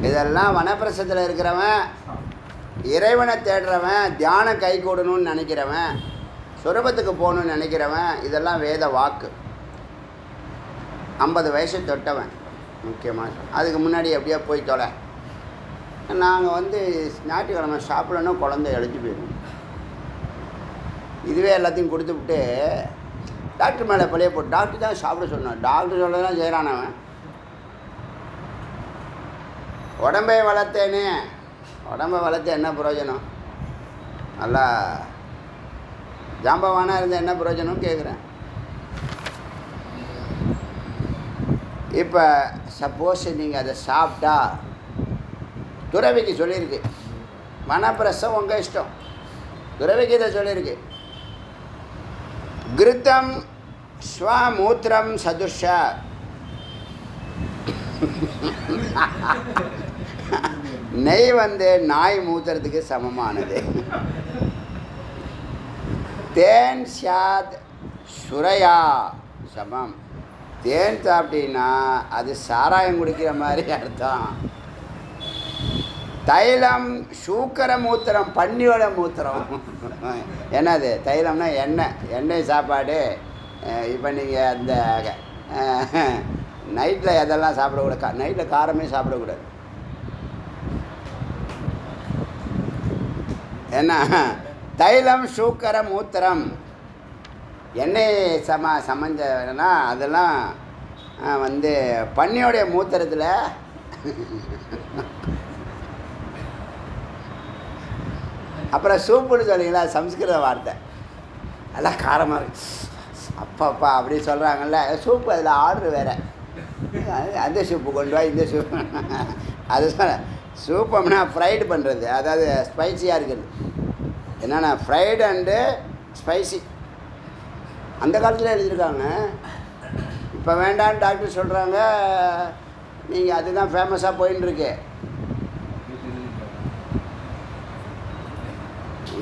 A: இதெல்லாம் வனப்பிரசத்தில் இருக்கிறவன், இறைவனை தேடுறவன், தியானம் கை கூடணும்னு நினைக்கிறவன், சுரபத்துக்கு போகணுன்னு நினைக்கிறவன், இதெல்லாம் வேத வாக்கு. 50 வயசு தொட்டவன் முக்கியமாக. அதுக்கு முன்னாடி எப்படியா போய் தொலை. நாங்கள் ஞாயிற்றுக்கிழமை சாப்பிடணும், குழந்தை எழுச்சி போயிடும். இதுவே எல்லாத்தையும் கொடுத்துவிட்டு டாக்டர் மேலே பழைய போட்டு டாக்டர் தான் சாப்பிட சொன்னான். டாக்டர் சொல்லதான் செய்கிறானவன். உடம்பை வளர்த்தேனே, உடம்பை வளர்த்து என்ன பிரயோஜனம்? நல்லா ஜாம்பவானா இருந்தால் என்ன பிரயோஜனம்னு கேட்குறேன். இப்போ சப்போஸ் நீங்கள் அதை சாப்பிட்டா, துறவிக்கு சொல்லியிருக்கு, வனப்பிரசம் உங்கள் இஷ்டம், துறவிக்கு இதை சொல்லியிருக்கு. கிருத்தம் ஸ்வமூத்திரம் சதுஷ, நெய் நாய் மூத்திரத்துக்கு சமமானது. தேன் சாத் சுரையா சமம். தேன் சாப்பிட்டீங்கன்னா அது சாராயம் குடிக்கிற மாதிரி அர்த்தம். தைலம் சூக்கர மூத்திரம், பன்னியோட மூத்திரம். என்னது தைலம்னா எண்ணெய் சாப்பாடு. இப்போ நீங்கள் அந்த நைட்டில் எதெல்லாம் சாப்பிடக்கூடாது, நைட்டில் காரமே சாப்பிடக்கூடாது. என்ன தைலம் சூக்கர மூத்திரம், எண்ணெய் சமைஞ்சனா அதெல்லாம் பன்னியோடைய மூத்திரத்தில் அப்புறம் சூப்புன்னு சொல்லிங்களா, சம்ஸ்கிருத வார்த்தை, எல்லாம் காரமாக இருக்கு, அப்பா அப்படி சொல்கிறாங்கல்ல. சூப்பு அதில் ஆர்டர் வேறு, அந்த சூப்பு கொண்டு வா, இந்த சூப்பு. அது சூப்பம்னா ஃப்ரைடு பண்ணுறது, அதாவது ஸ்பைசியாக இருக்குது. என்னென்னா ஃப்ரைடு அண்டு ஸ்பைசி அந்த காலத்தில் எழுதியிருக்காங்க. இப்போ வேண்டான்னு டாக்டர் சொல்கிறாங்க. நீங்கள் அதுதான் ஃபேமஸாக போயின்னு இருக்கு.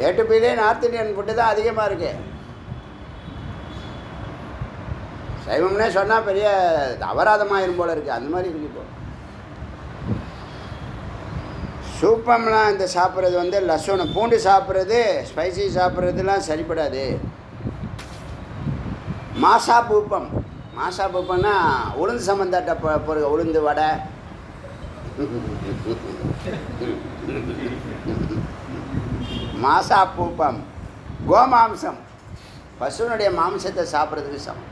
A: ஏட்டுப்பிலே நார்த் இந்தியன் ஃபுட்டு தான் அதிகமாக இருக்கு. சைவம்னே சொன்னால் பெரிய அபராதமாயிரும் போல இருக்குது, அந்த மாதிரி இருக்கு இப்போ. சூப்பம்லாம் இந்த சாப்பிட்றது வந்து லசுணு பூண்டு சாப்பிட்றது, ஸ்பைசி சாப்பிட்றதுலாம் சரிப்படாது. மாசா பூப்பம், மாசா பூப்பம்னா உளுந்து சம்மந்தப்பட்ட பொருள், உளுந்து வடை, மாசா பூப்பம், கோமாம்சம், பசுனுடைய மாம்சத்தை சாப்பிட்றதுக்கு சமம்.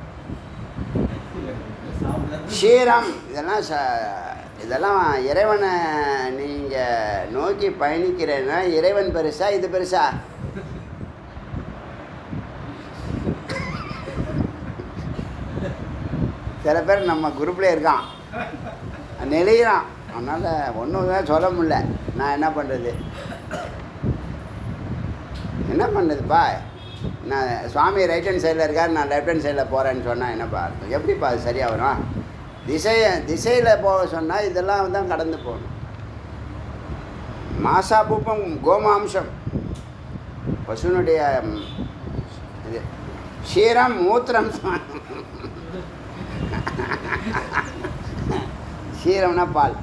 A: ஷீரம், இதெல்லாம் இறைவனை நீங்கள் நோக்கி பயணிக்கிறேன்னா இறைவன் பெருசா இது பெருசா? சில பேர் நம்ம குரூப்லேயே இருக்கான், நெளிகிறான், அதனால் ஒன்றுமே சொல்ல முடியல. நான் என்ன பண்ணுறது, என்ன பண்ணுறதுப்பா? நான் சுவாமி ரைட் ஹேண்ட் சைடில் இருக்கார், நான் லெஃப்ட் ஹேண்ட் சைடில் போகிறேன்னு சொன்னால் என்னப்பா அர்த்தம்? எப்படிப்பா அது சரியாக வரும்? திசையில் போக சொன்னால் இதெல்லாம் தான் கடந்து போகணும். மாசா பூப்பம், கோமாம்சம், பசுனுடைய இது, ஷீரம், மூத்திரம். ஷீரம்னா பால்.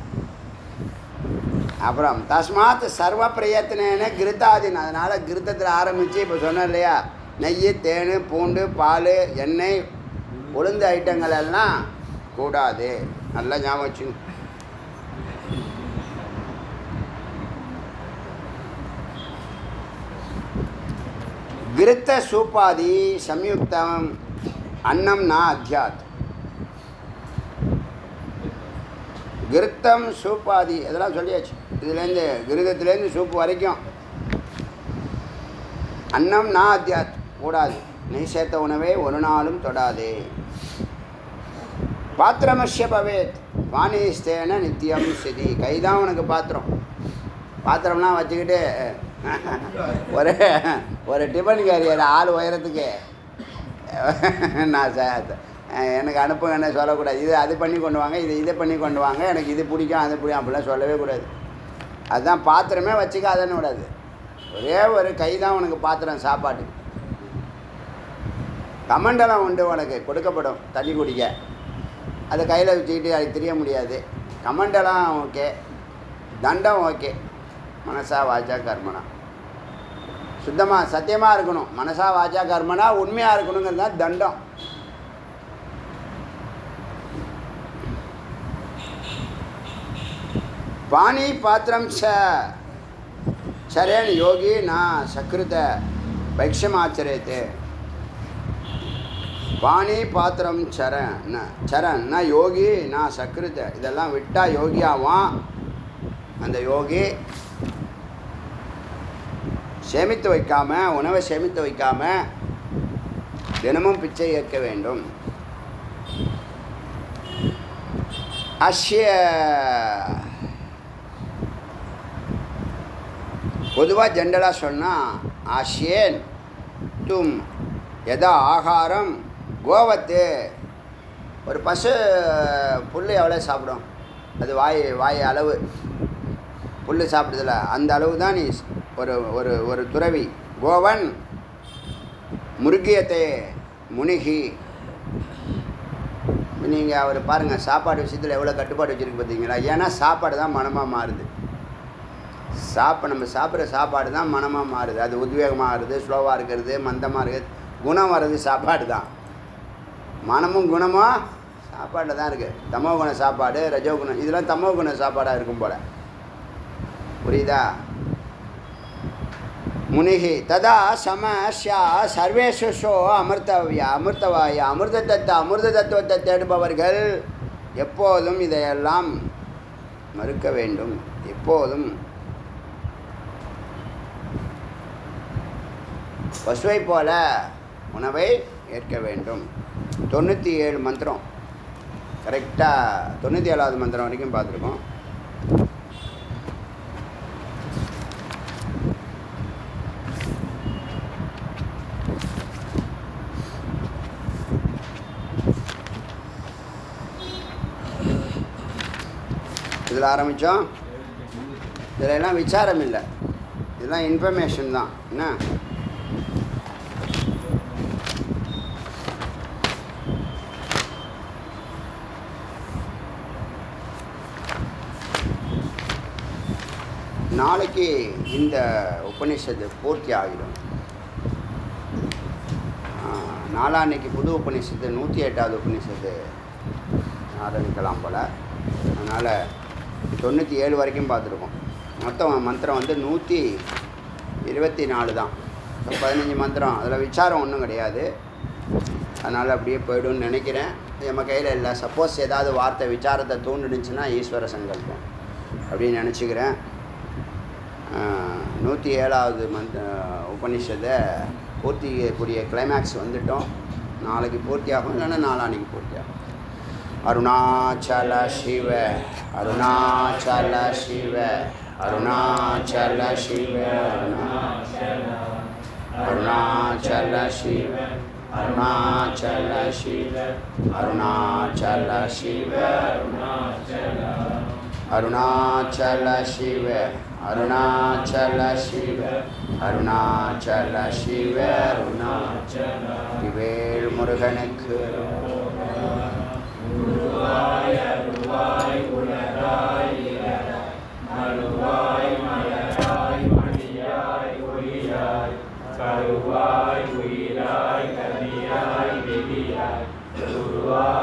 A: அப்புறம் தஸ்மாத் சர்வ பிரயத்னேன கிருத்தாதின், அதனால் கிருத்தத்தில் ஆரம்பித்து இப்போ சொன்னேன் இல்லையா, நெய், தேன், பூண்டு, பால், எண்ணெய், உளுந்து ஐட்டங்கள் எல்லாம் கூடாது. நல்லா ஞாபகம் வச்சுங்க. கிருத்த சூப்பாதி சம்யுக்தம் அன்னம் ந அத்தியாத். கிருத்தம் சூப்பாதி இதெல்லாம் சொல்லியாச்சு. இதுலேருந்து கிருதத்துலேருந்து சூப்பு வரைக்கும் அன்னம் ந அத்தியாத் கூடாது. நெய் சேர்த்த உணவே ஒரு நாளும் தொடாது. பாத்திரமஸ்ய பவேத் பானிஸ்தேன நித்தியம் சிதி. கைதான் உனக்கு பாத்திரம். பாத்திரம்லாம் வச்சுக்கிட்டு ஒரு டிஃபன் கேரியர் ஆள் உயரத்துக்கு நான் எனக்கு அனுப்புங்கன்னு சொல்லக்கூடாது. இது அது பண்ணி கொண்டு வாங்க, இதை பண்ணி கொண்டு வாங்க, எனக்கு இது பிடிக்கும் அது பிடிக்கும் அப்படிலாம் சொல்லவே கூடாது. அதுதான் பாத்திரமே வச்சுக்காதன்னு விடாது. ஒரே ஒரு கை தான் உனக்கு பாத்திரம் சாப்பாட்டு. கமண்டலம் உண்டு உனக்கு கொடுக்கப்படும் தண்ணி குடிக்க, அதை கையில் வச்சுக்கிட்டு அதுக்கு தெரிய முடியாது. கமண்டலம் ஓகே, தண்டம் ஓகே. மனசா வாச்சா கர்மனா சுத்தமாக சத்தியமாக இருக்கணும். மனசா வாச்சா கர்மனா உண்மையாக இருக்கணுங்கிறது தான் தண்டம். பானி பாத்திரம் சரேன் யோகி நான் சக்ருத பைக்ஷமாச்சரேத்து. பானி பாத்திரம் சரண் ந யோகி நான் சக்ருத. இதெல்லாம் விட்டால் யோகியாவான். அந்த யோகி சேமித்து வைக்காமல், உணவை சேமித்து வைக்காமல் தினமும் பிச்சை ஏற்க வேண்டும். அஷ்ய பொதுவாக ஜென்ரலாக சொன்னால் ஆஷ்யேன் தும் எதா ஆகாரம் கோவத்து. ஒரு பசு புல் எவ்வளோ சாப்பிடும்? அது வாய் அளவு புல் சாப்பிடுதில்ல, அந்த அளவு தான் நீ ஒரு ஒரு ஒரு துறவி. கோவன் முருகியத்தை முனிகி. நீங்கள் அவர் பாருங்கள், சாப்பாடு விஷயத்தில் எவ்வளோ கட்டுப்பாடு வச்சுருக்கு பார்த்தீங்களா? ஏன்னா சாப்பாடு தான் மனமாக மாறுது. நம்ம சாப்பிட்ற சாப்பாடு தான் மனமாக மாறுது. அது உத்வேகமாக இருக்குது, ஸ்லோவாக இருக்கிறது, மந்தமாக இருக்குது. குணம் வர்றது சாப்பாடு தான். மனமும் குணமாக சாப்பாட்டில் தான் இருக்குது. தமோ குண சாப்பாடு, ரஜோ குணம், இதெல்லாம் தமோ குண சாப்பாடாக இருக்கும் போல். புரியுதா? முனிகி ததா சமஸ்யா சர்வேஷோ அமிர்தவாய. அமிர்த தத்துவத்தை தேடுபவர்கள் எப்போதும் இதையெல்லாம் மறுக்க வேண்டும். எப்போதும் பசுவை போல உணவை ஏற்க வேண்டும். 97 மந்திரம் கரெக்டாக. 97வது மந்திரம் வரைக்கும் பார்த்துருக்கோம். இதில் ஆரம்பித்தோம். இதில் எல்லாம் விசாரம் இல்லை, இதெல்லாம் இன்ஃபர்மேஷன் தான். என்ன நாளைக்கு இந்த உபநிஷத்து பூர்த்தி ஆகிடும். நாளான்னைக்கு புது உபநிஷத்து 108வது உபநிஷத்து ஆரம்பிக்கலாம் போல். அதனால் 97 வரைக்கும் பார்த்துருக்கோம். மொத்தம் மந்திரம் வந்து 124 தான். 15 மந்திரம், அதில் விசாரம் ஒன்றும் கிடையாது. அதனால் அப்படியே போய்டும்னு நினைக்கிறேன். நம்ம கையில் இல்லை. சப்போஸ் ஏதாவது வார்த்தை விசாரத்தை தூண்டுனுச்சுன்னா ஈஸ்வர சங்கல்பம் அப்படின்னு நினச்சிக்கிறேன். 107வது உபநிஷத்தை பூர்த்திக்கூடிய கிளைமேக்ஸ் வந்துட்டோம். நாளைக்கு பூர்த்தியாகும், இல்லைன்னா நாளான்னைக்கு பூர்த்தியாகும். அருணாச்சல சிவ அருணாச்சல சிவ அருணாச்சல சிவ அருணாச்சல சிவ அருணாச்சல சிவ அருணாச்சல சிவ அருணாச்சல சிவ அருணாச்சல சிவ அருணாச்சல சிவ அருணாச்சல வேல் முருகனுக்கு
B: உருவாய் அருவாய் உலகாய் இலகாய் மறுவாய் மலராய் மணியாய் ஒளியாய் கருவாய் உயிராய் கதியாய் விதியாய் உருவாய்